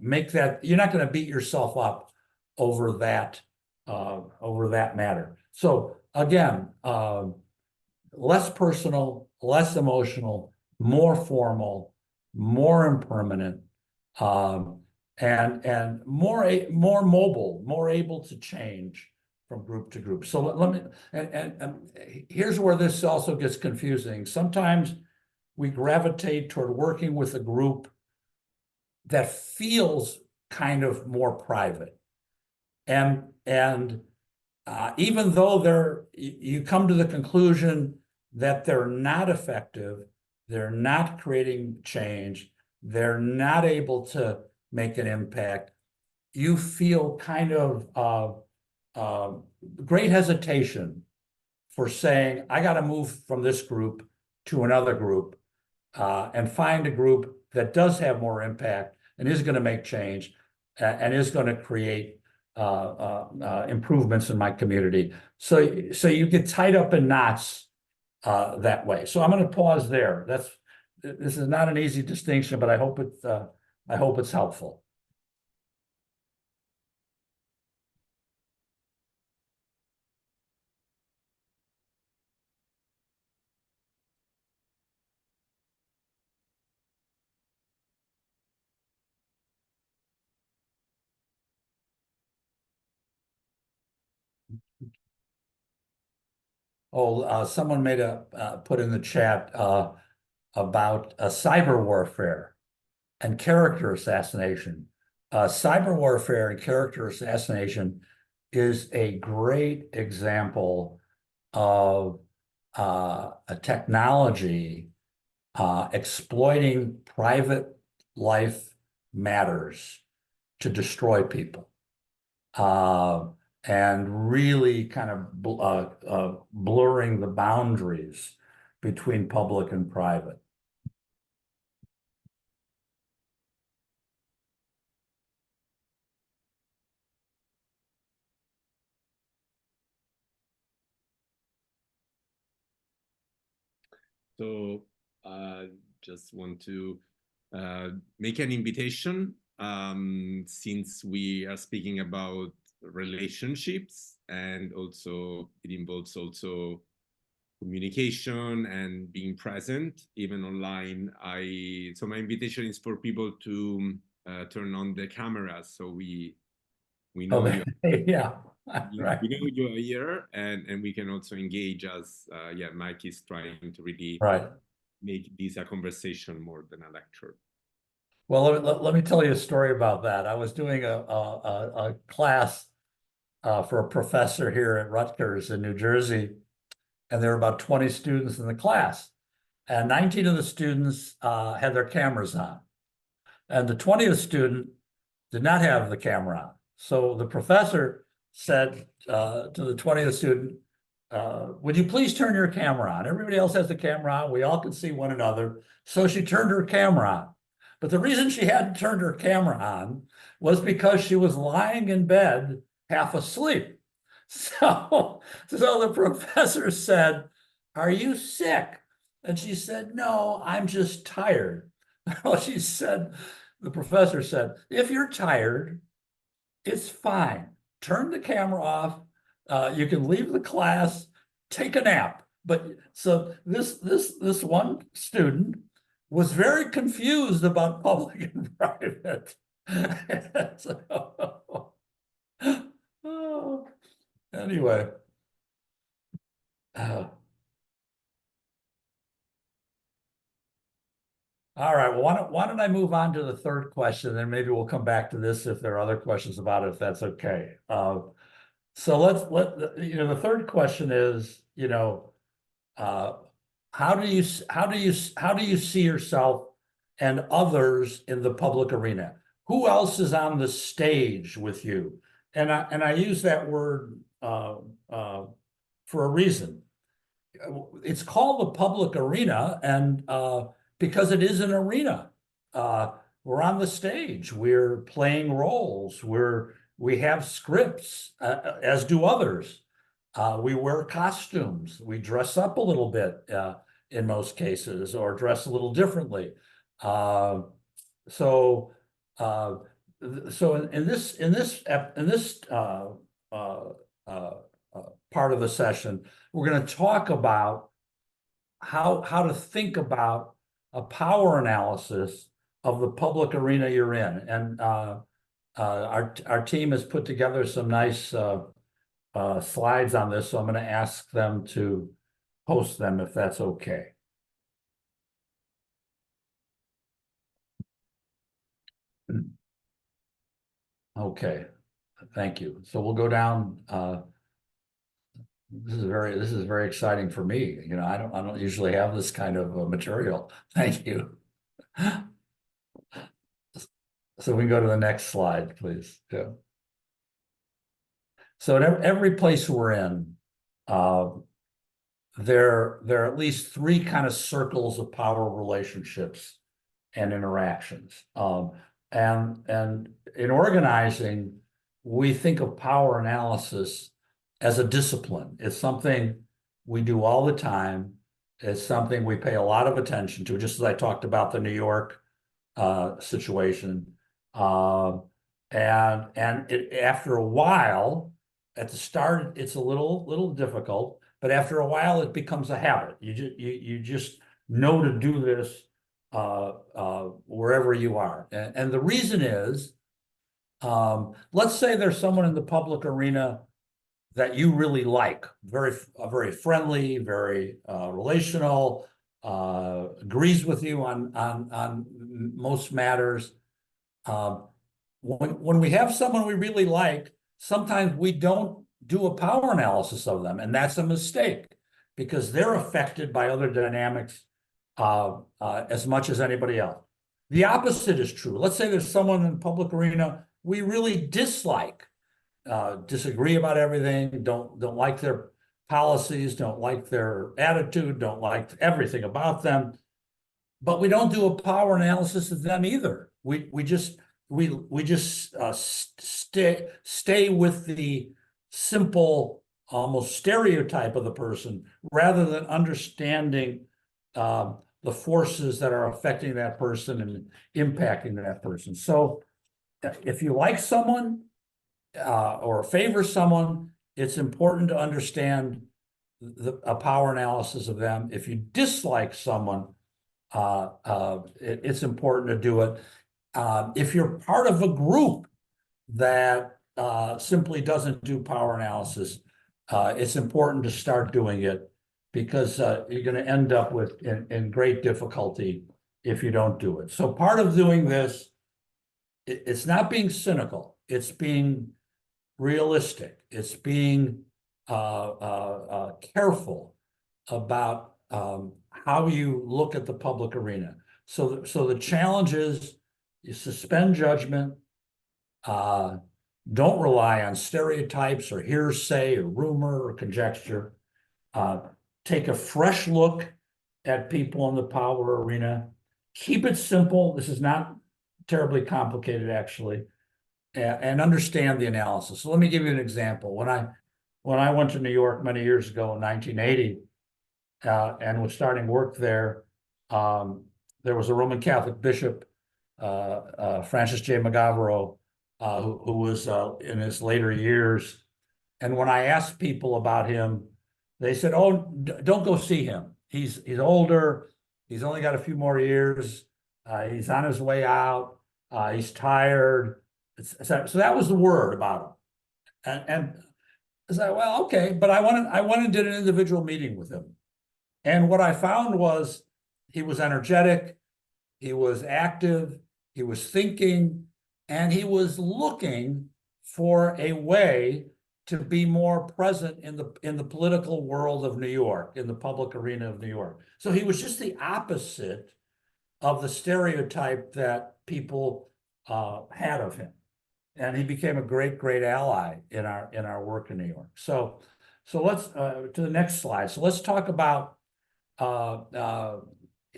make that, you're not going to beat yourself up over that matter. So again, less personal, less emotional, more formal, more impermanent, and more mobile, more able to change from group to group. So let me, and here's where this also gets confusing. Sometimes we gravitate toward working with a group that feels kind of more private. And even though you come to the conclusion that they're not effective, they're not creating change, they're not able to make an impact, you feel kind of great hesitation for saying, I got to move from this group to another group and find a group that does have more impact and is going to make change and is going to create improvements in my community. So you get tied up in knots that way. So I'm going to pause there. This is not an easy distinction, but I hope it's helpful. Oh, someone put in the chat about cyber warfare and character assassination. Cyber warfare and character assassination is a great example of a technology exploiting private life matters to destroy people. And really kind of blurring the boundaries between public and private. So just want to make an invitation, since we are speaking about relationships, and also it involves also communication and being present even online. So my invitation is for people to turn on the cameras, so we know you. Yeah, right. We know you are here, and we can also engage as Mike is trying to really make this a conversation more than a lecture. Well, let me tell you a story about that. I was doing a class for a professor here at Rutgers in New Jersey, and there were about 20 students in the class, and 19 of the students had their cameras on, and the 20th student did not have the camera on. So the professor said to the 20th student, would you please turn your camera on? Everybody else has the camera on. We all can see one another. So she turned her camera on. But the reason she hadn't turned her camera on was because she was lying in bed, half asleep. So the professor said, are you sick? And she said, no, I'm just tired. Well, the professor said, if you're tired, it's fine. Turn the camera off. You can leave the class, take a nap. But so this one student was very confused about public and private. Anyway. All right, well, why don't I move on to the third question, and maybe we'll come back to this if there are other questions about it, if that's okay. So the third question is, how do you see yourself and others in the public arena? Who else is on the stage with you? And I use that word for a reason. It's called the public arena, and because it is an arena. We're on the stage, we're playing roles, we have scripts, as do others. We wear costumes. We dress up a little bit in most cases, or dress a little differently. So in this part of the session, we're going to talk about how to think about a power analysis of the public arena you're in. And our team has put together some nice slides on this, so I'm going to ask them to post them if that's okay. Okay, thank you. So we'll go down. This is very exciting for me. You know, I don't usually have this kind of material. Thank you. So we can go to the next slide, please. Yeah. So in every place we're in, there are at least three kind of circles of power relationships and interactions. And in organizing, we think of power analysis as a discipline. It's something we do all the time. It's something we pay a lot of attention to, just as I talked about the New York situation. And after a while, at the start, it's a little difficult, but after a while, it becomes a habit. You just know to do this wherever you are. And the reason is, let's say there's someone in the public arena that you really like, very friendly, very relational, agrees with you on most matters. When we have someone we really like, sometimes we don't do a power analysis of them, and that's a mistake because they're affected by other dynamics as much as anybody else. The opposite is true. Let's say there's someone in the public arena we really dislike, disagree about everything, don't like their policies, don't like their attitude, don't like everything about them, but we don't do a power analysis of them either. We just stay with the simple, almost stereotype of the person rather than understanding the forces that are affecting that person and impacting that person. So if you like someone or favor someone, it's important to understand a power analysis of them. If you dislike someone, it's important to do it. If you're part of a group that simply doesn't do power analysis, it's important to start doing it because you're going to end up in great difficulty if you don't do it. So part of doing this, it's not being cynical, it's being realistic, it's being careful about how you look at the public arena. So the challenge is you suspend judgment, don't rely on stereotypes or hearsay or rumor or conjecture. Take a fresh look at people in the power arena. Keep it simple. This is not terribly complicated, actually, and understand the analysis. So let me give you an example. When I went to New York many years ago in 1980 and was starting work there, there was a Roman Catholic bishop, Francis J. McGavero, who was in his later years. And when I asked people about him, they said, "Oh, don't go see him. He's older. He's only got a few more years. He's on his way out. He's tired." So that was the word about him. And I said, "Well, okay," but I went and did an individual meeting with him. And what I found was he was energetic, he was active, he was thinking, and he was looking for a way to be more present in the political world of New York, in the public arena of New York. So he was just the opposite of the stereotype that people had of him. And he became a great ally in our work in New York. So let's to the next slide. So let's talk about and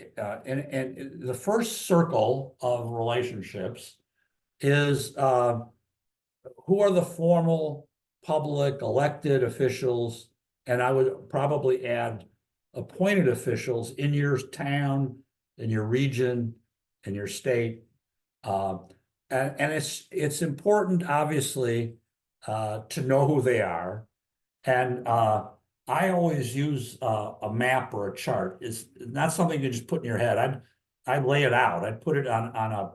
the first circle of relationships is who are the formal public elected officials, and I would probably add appointed officials in your town, in your region, in your state. And it's important, obviously, to know who they are. And I always use a map or a chart. It's not something you just put in your head. I'd lay it out. I'd put it on a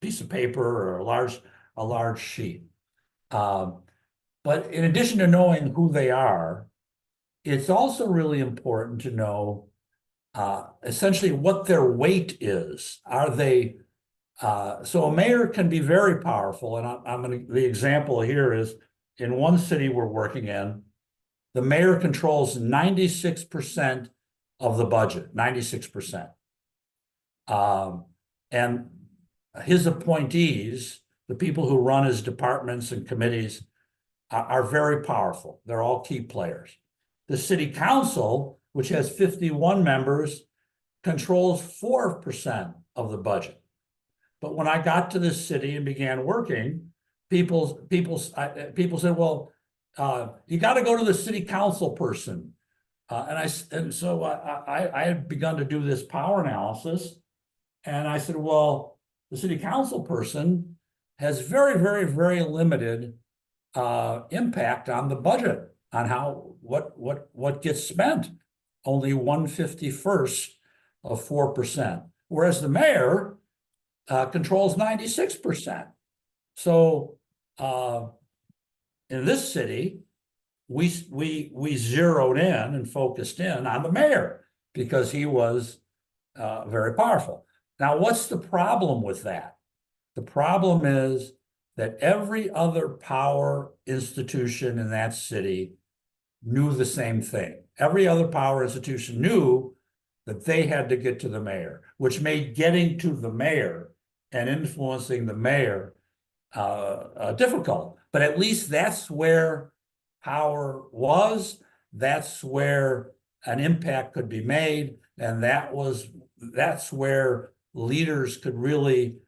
piece of paper or a large sheet. But in addition to knowing who they are, it's also really important to know essentially what their weight is. Are they so a mayor can be very powerful, and the example here is in one city we're working in, the mayor controls 96% of the budget, 96%. And his appointees, the people who run his departments and committees, are very powerful. They're all key players. The city council, which has 51 members, controls 4% of the budget. But when I got to this city and began working, people said, well, you got to go to the city council person. So I had begun to do this power analysis. And I said, well, the city council person has very, very, very limited impact on the budget, on what gets spent. Only 1/51st of 4%. Whereas the mayor controls 96%. So in this city, we zeroed in and focused in on the mayor because he was very powerful. Now, what's the problem with that? The problem is that every other power institution in that city knew the same thing. Every other power institution knew that they had to get to the mayor, which made getting to the mayor and influencing the mayor difficult. But at least that's where power was. That's where an impact could be made, and that's where leaders could really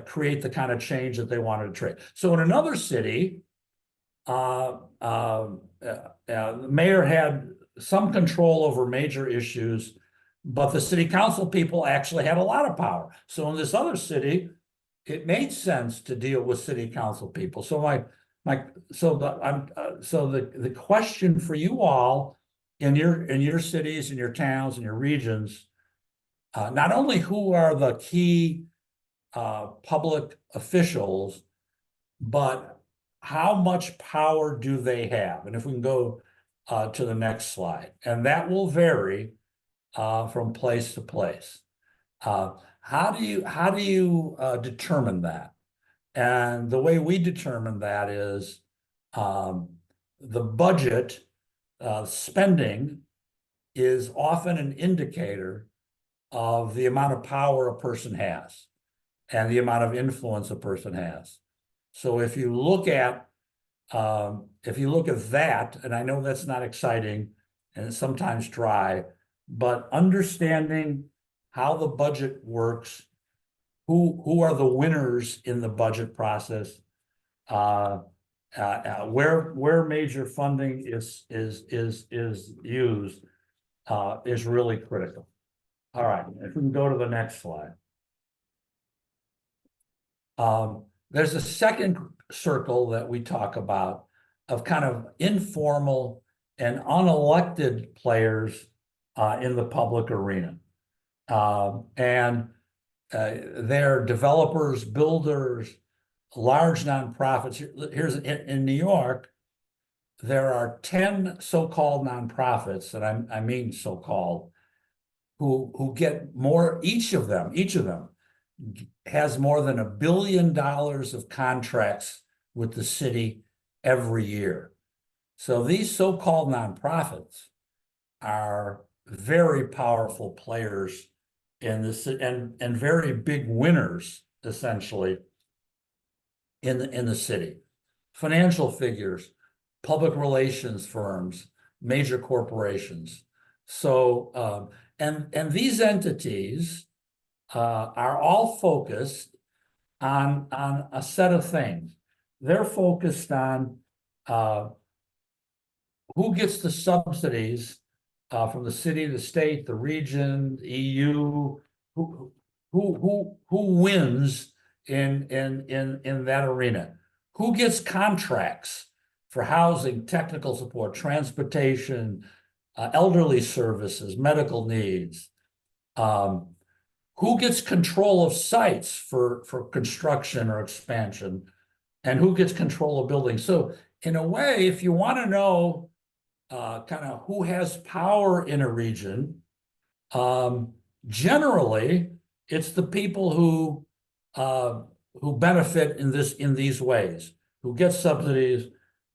create the kind of change that they wanted to create. So in another city, the mayor had some control over major issues, but the city council people actually had a lot of power. So in this other city, it made sense to deal with city council people. So the question for you all in your cities, in your towns, in your regions, not only who are the key public officials, but how much power do they have? And if we can go to the next slide, and that will vary from place to place. How do you determine that? And the way we determine that is the budget spending is often an indicator of the amount of power a person has and the amount of influence a person has. So if you look at that, and I know that's not exciting and it's sometimes dry, but understanding how the budget works, who are the winners in the budget process, where major funding is used is really critical. All right, if we can go to the next slide. There's a second circle that we talk about of kind of informal and unelected players in the public arena. They're developers, builders, large nonprofits. Here's in New York, there are 10 so-called nonprofits, and I mean so-called, who get more, each of them has more than $1 billion of contracts with the city every year. So these so-called nonprofits are very powerful players in this and very big winners, essentially, in the city. Financial figures, public relations firms, major corporations. So and these entities are all focused on a set of things. They're focused on who gets the subsidies from the city, the state, the region, the EU? Who wins in that arena? Who gets contracts for housing, technical support, transportation, elderly services, medical needs? Who gets control of sites for construction or expansion, and who gets control of buildings? So in a way, if you want to know kind of who has power in a region, generally it's the people who benefit in these ways, who get subsidies,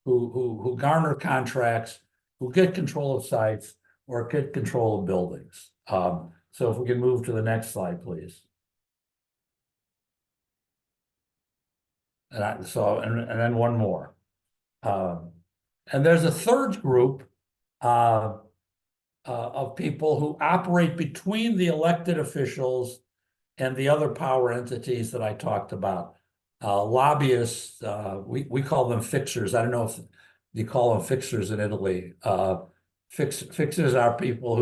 who garner contracts, who get control of sites or get control of buildings. So if we can move to the next slide, please. And then one more. And there's a third group of people who operate between the elected officials and the other power entities that I talked about. Lobbyists, we call them fixers. I don't know if you call them fixers in Italy. Fixers are people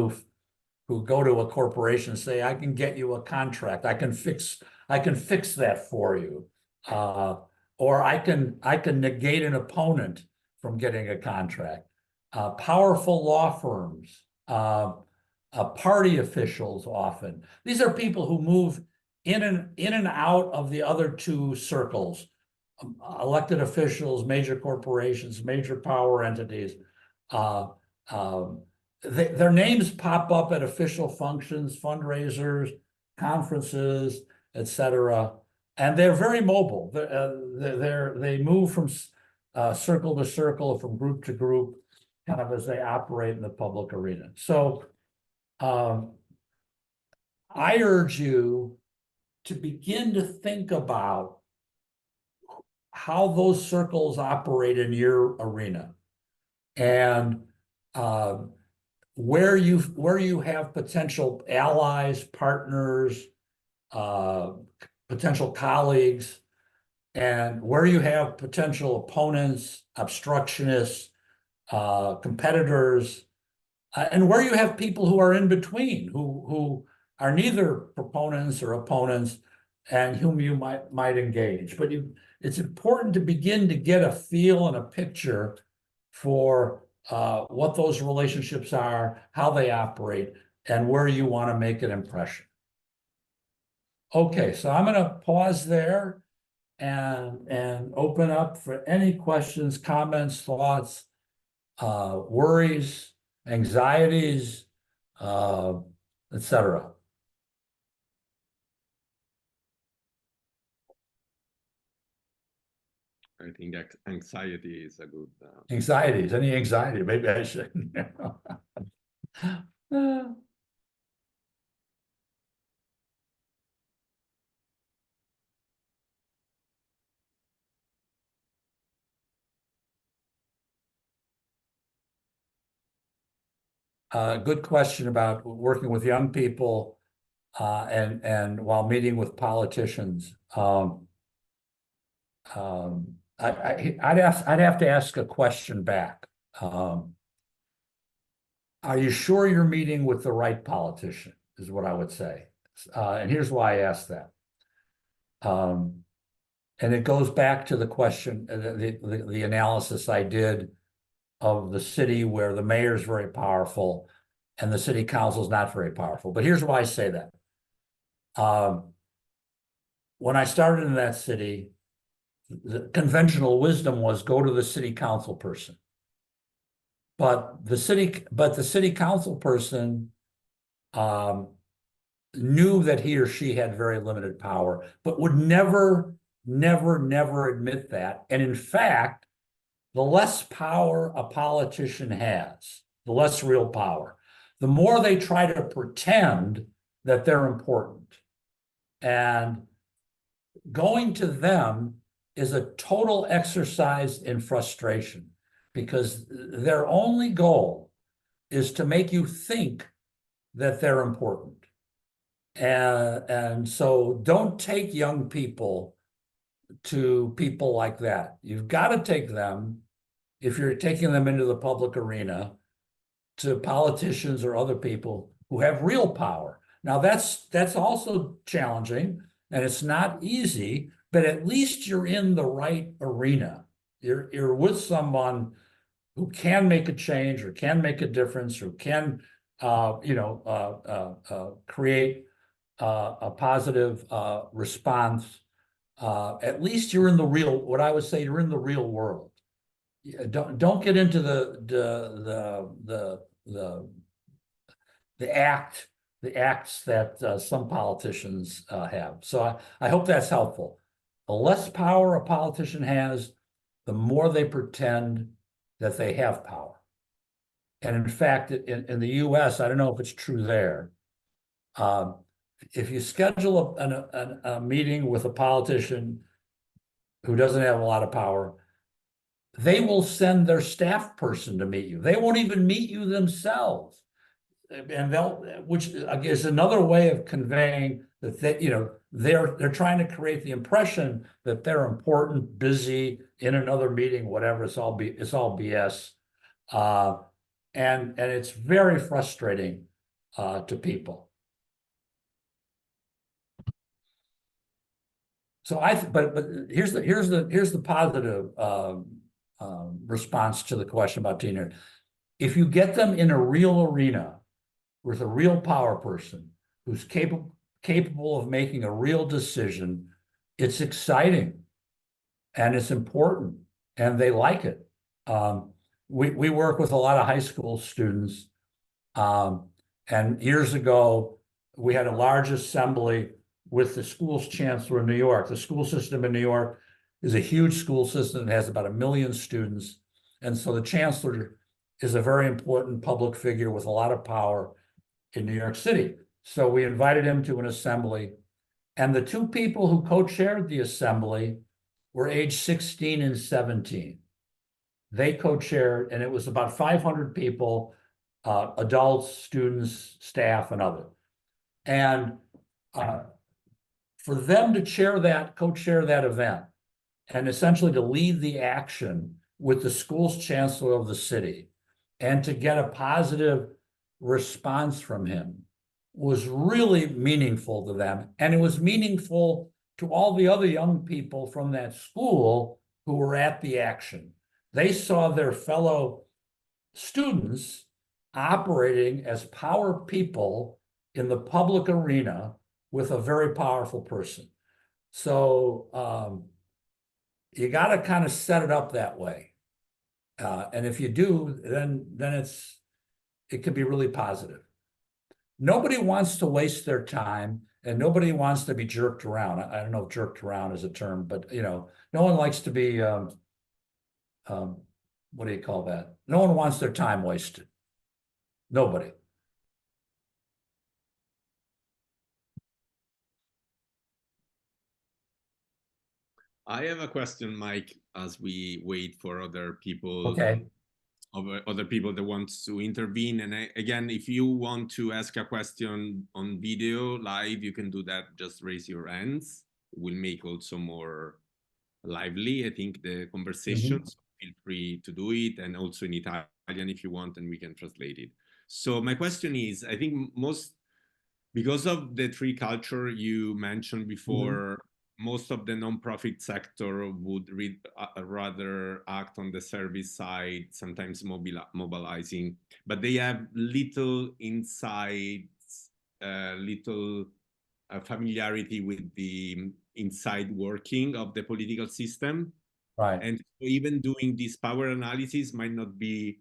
who go to a corporation and say, I can get you a contract. I can fix that for you. Or I can negate an opponent from getting a contract. Powerful law firms, party officials often. These are people who move in and out of the other two circles. Elected officials, major corporations, major power entities. Their names pop up at official functions, fundraisers, conferences, etc. And they're very mobile. They move from circle to circle, from group to group, kind of as they operate in the public arena. So I urge you to begin to think about how those circles operate in your arena, and where you have potential allies, partners, potential colleagues, and where you have potential opponents, obstructionists, competitors, and where you have people who are in between, who are neither proponents or opponents, and whom you might engage. But it's important to begin to get a feel and a picture for what those relationships are, how they operate, and where you want to make an impression. Okay, so I'm going to pause there and open up for any questions, comments, thoughts, worries, anxieties, etc. I think anxiety is a good. Anxieties, any anxiety? Maybe I should. Good question about working with young people and while meeting with politicians. I'd have to ask a question back. Are you sure you're meeting with the right politician, is what I would say. And here's why I ask that. And it goes back to the question, the analysis I did of the city where the mayor is very powerful and the city council is not very powerful. But here's why I say that. When I started in that city, the conventional wisdom was go to the city council person. But the city council person knew that he or she had very limited power, but would never admit that. And in fact, the less power a politician has, the less real power, the more they try to pretend that they're important. And going to them is a total exercise in frustration, because their only goal is to make you think that they're important. And so don't take young people to people like that. You've got to take them if you're taking them into the public arena to politicians or other people who have real power. Now that's also challenging and it's not easy, but at least you're in the right arena. You're with someone who can make a change or can make a difference or can create a positive response. At least you're in the real, what I would say, you're in the real world. Don't get into the acts that some politicians have. So I hope that's helpful. The less power a politician has, the more they pretend that they have power. And in fact, in the US, I don't know if it's true there. If you schedule a meeting with a politician who doesn't have a lot of power, they will send their staff person to meet you. They won't even meet you themselves. And which is another way of conveying that they're trying to create the impression that they're important, busy, in another meeting, whatever. It's all BS, and it's very frustrating to people. So but here's the positive response to the question about teenagers. If you get them in a real arena with a real power person who's capable of making a real decision, it's exciting and it's important and they like it. We work with a lot of high school students, and years ago we had a large assembly with the school's chancellor in New York. The school system in New York is a huge school system. It has about 1 million students. And so the chancellor is a very important public figure with a lot of power in New York City. So we invited him to an assembly. And the two people who co-chaired the assembly were age 16 and 17. They co-chaired, and it was about 500 people, adults, students, staff, and others. And for them to co-chair that event, and essentially to lead the action with the school's chancellor of the city, and to get a positive response from him was really meaningful to them. And it was meaningful to all the other young people from that school who were at the action. They saw their fellow students operating as power people in the public arena with a very powerful person. So you got to kind of set it up that way. And if you do, then it can be really positive. Nobody wants to waste their time, and nobody wants to be jerked around. I don't know if jerked around is a term, but no one likes to be, what do you call that? No one wants their time wasted. Nobody. I have a question, Mike, as we wait for other people. Okay. Other people that want to intervene. And again, if you want to ask a question on video live, you can do that. Just raise your hands. We'll make also more lively, I think, the conversation. So feel free to do it, and also in Italian if you want, and we can translate it. So my question is, I think because of the tree culture you mentioned before, most of the nonprofit sector would rather act on the service side, sometimes mobilizing, but they have little insights, little familiarity with the inside working of the political system. Right. And so even doing this power analysis might not be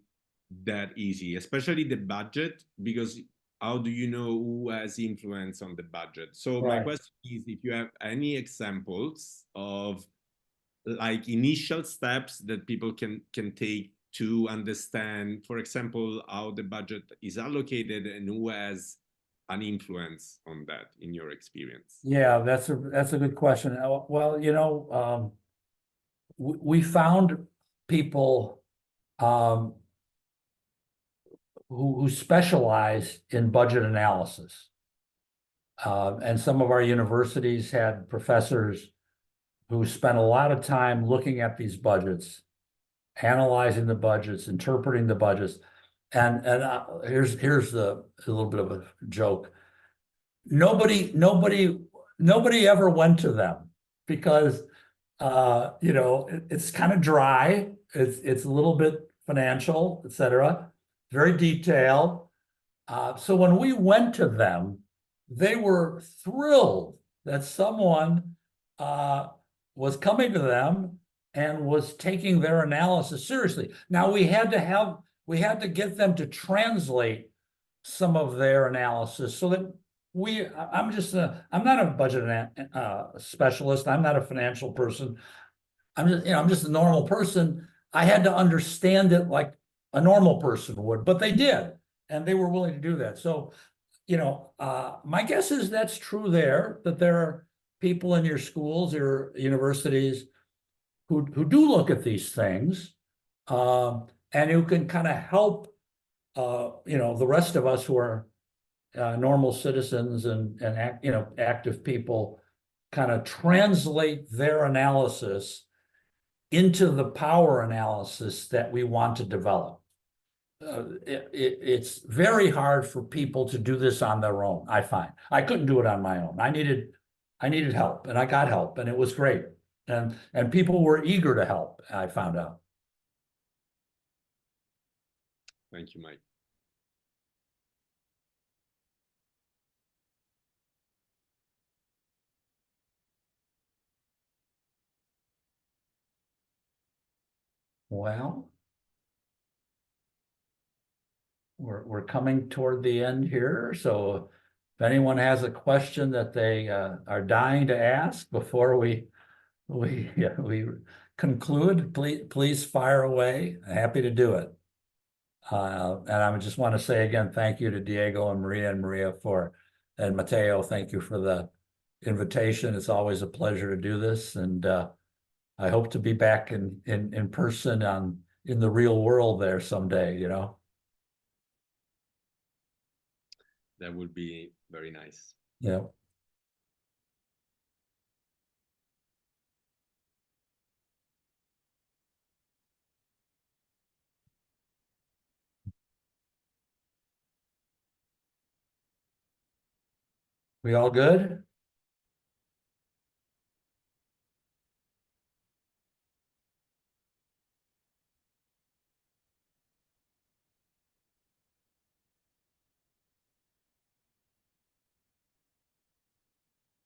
that easy, especially the budget, because how do you know who has influence on the budget? So my question is, if you have any examples of like initial steps that people can take to understand, for example, how the budget is allocated and who has an influence on that in your experience? Yeah, that's a good question. Well, we found people who specialize in budget analysis. And some of our universities had professors who spent a lot of time looking at these budgets analyzing the budgets, interpreting the budgets. And here's a little bit of a joke. Nobody ever went to them because it's kind of dry. It's a little bit financial, etc. Very detailed. So when we went to them, they were thrilled that someone was coming to them and was taking their analysis seriously. Now we had to get them to translate some of their analysis so that I'm not a budget specialist. I'm not a financial person. I'm just a normal person. I had to understand it like a normal person would, but they did, and they were willing to do that. So, my guess is that's true there, that there are people in your schools or universities who do look at these things, and who can kind of help, the rest of us who are normal citizens and active people kind of translate their analysis into the power analysis that we want to develop. It's very hard for people to do this on their own. I find I couldn't do it on my own. I needed help, and I got help, and it was great. And people were eager to help, I found out. Thank you, Mike. Well, we're coming toward the end here, so if anyone has a question that they are dying to ask before we conclude, please fire away. Happy to do it. And I just want to say again, thank you to Diego and Maria and Mateo. Thank you for the invitation. It's always a pleasure to do this, and I hope to be back in person in the real world there someday. That would be very nice. Yeah. We all good?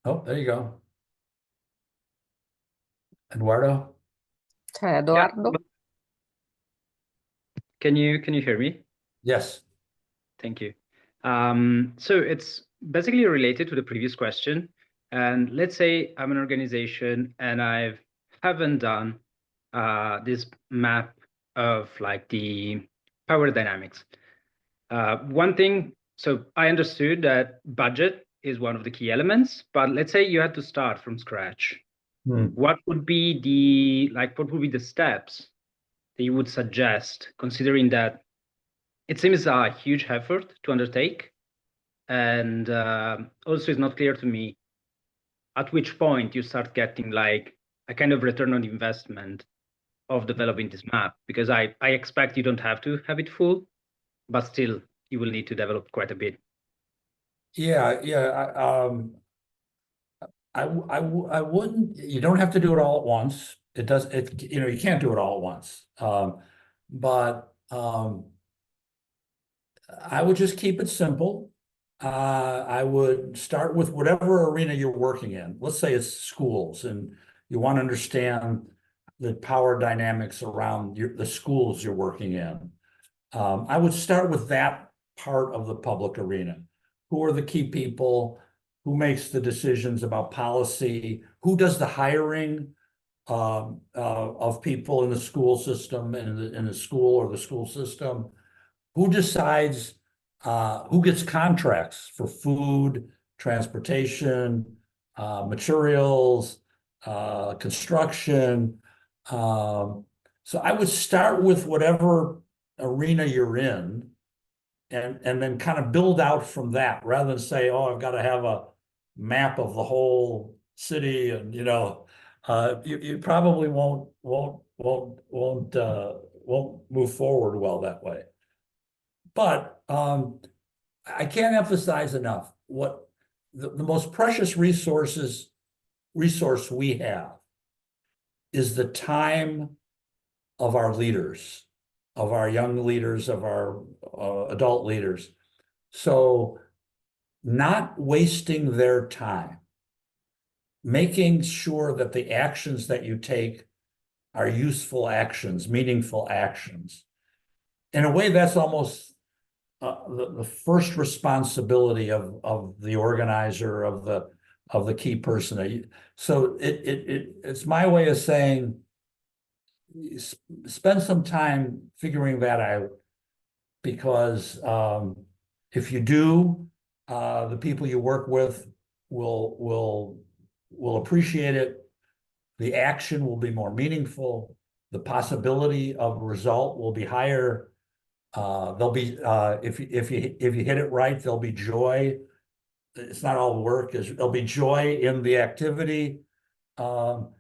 Oh, there you go. Eduardo? Ciao, Edoardo. Can you hear me? Yes. Thank you. So it's basically related to the previous question. And let's say I'm an organization and I haven't done this map of like the power dynamics. One thing, so I understood that budget is one of the key elements, but let's say you had to start from scratch. What would be the steps that you would suggest, considering that it seems a huge effort to undertake, and also it's not clear to me at which point you start getting like a kind of return on investment of developing this map, because I expect you don't have to have it full, but still you will need to develop quite a bit. Yeah. I wouldn't. You don't have to do it all at once. You can't do it all at once. But I would just keep it simple. I would start with whatever arena you're working in. Let's say it's schools, and you want to understand the power dynamics around the schools you're working in. I would start with that part of the public arena. Who are the key people? Who makes the decisions about policy? Who does the hiring of people in the school system and in the school or the school system? Who decides who gets contracts for food, transportation, materials, construction? So I would start with whatever arena you're in, and then kind of build out from that, rather than say, oh, I've got to have a map of the whole city and you probably won't move forward well that way. But I can't emphasize enough what the most precious resource we have is the time of our leaders, of our young leaders, of our adult leaders. So not wasting their time, making sure that the actions that you take are useful actions, meaningful actions. In a way, that's almost the first responsibility of the organizer, of the key person. So it's my way of saying, spend some time figuring that out, because if you do, the people you work with will appreciate it. The action will be more meaningful. The possibility of result will be higher. There'll be if you hit it right, there'll be joy. It's not all work. There'll be joy in the activity. And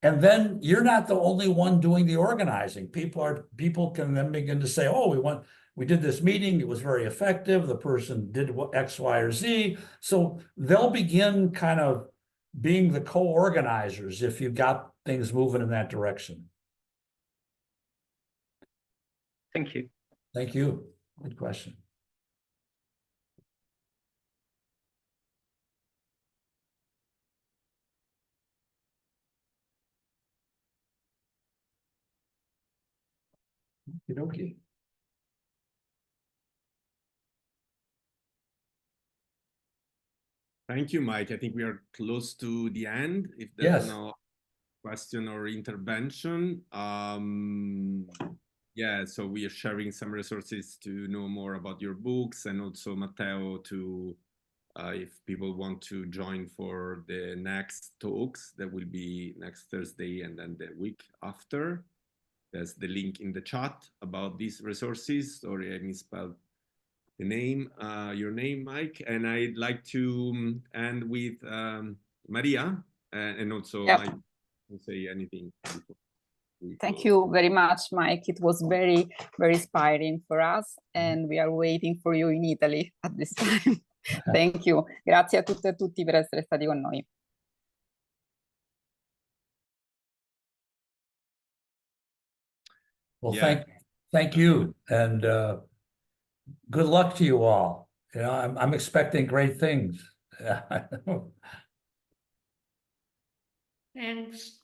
then you're not the only one doing the organizing. People can then begin to say, oh, we did this meeting, it was very effective, the person did X, Y, or Z. So they'll begin kind of being the co-organizers if you've got things moving in that direction. Thank you. Thank you. Good question. Okey-dokey. Thank you, Mike. I think we are close to the end. If there's no question or intervention, yeah, so we are sharing some resources to know more about your books, and also Matteo to, if people want to join for the next talks, that will be next Thursday and then the week after. There's the link in the chat about these resources. Sorry, I misspelled the name, your name, Mike. And I'd like to end with Maria, and also Mike, can say anything before. Thank you very much, Mike. It was very, very inspiring for us, and we are waiting for you in Italy at this time. Thank you. Grazie a tutte e tutti per essere stati con noi. Well, thank you, and good luck to you all. You know, I'm expecting great things. Thanks.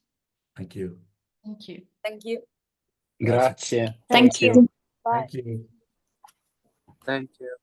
Thank you. Thank you. Thank you. Grazie. Thank you. Thank you. Thank you.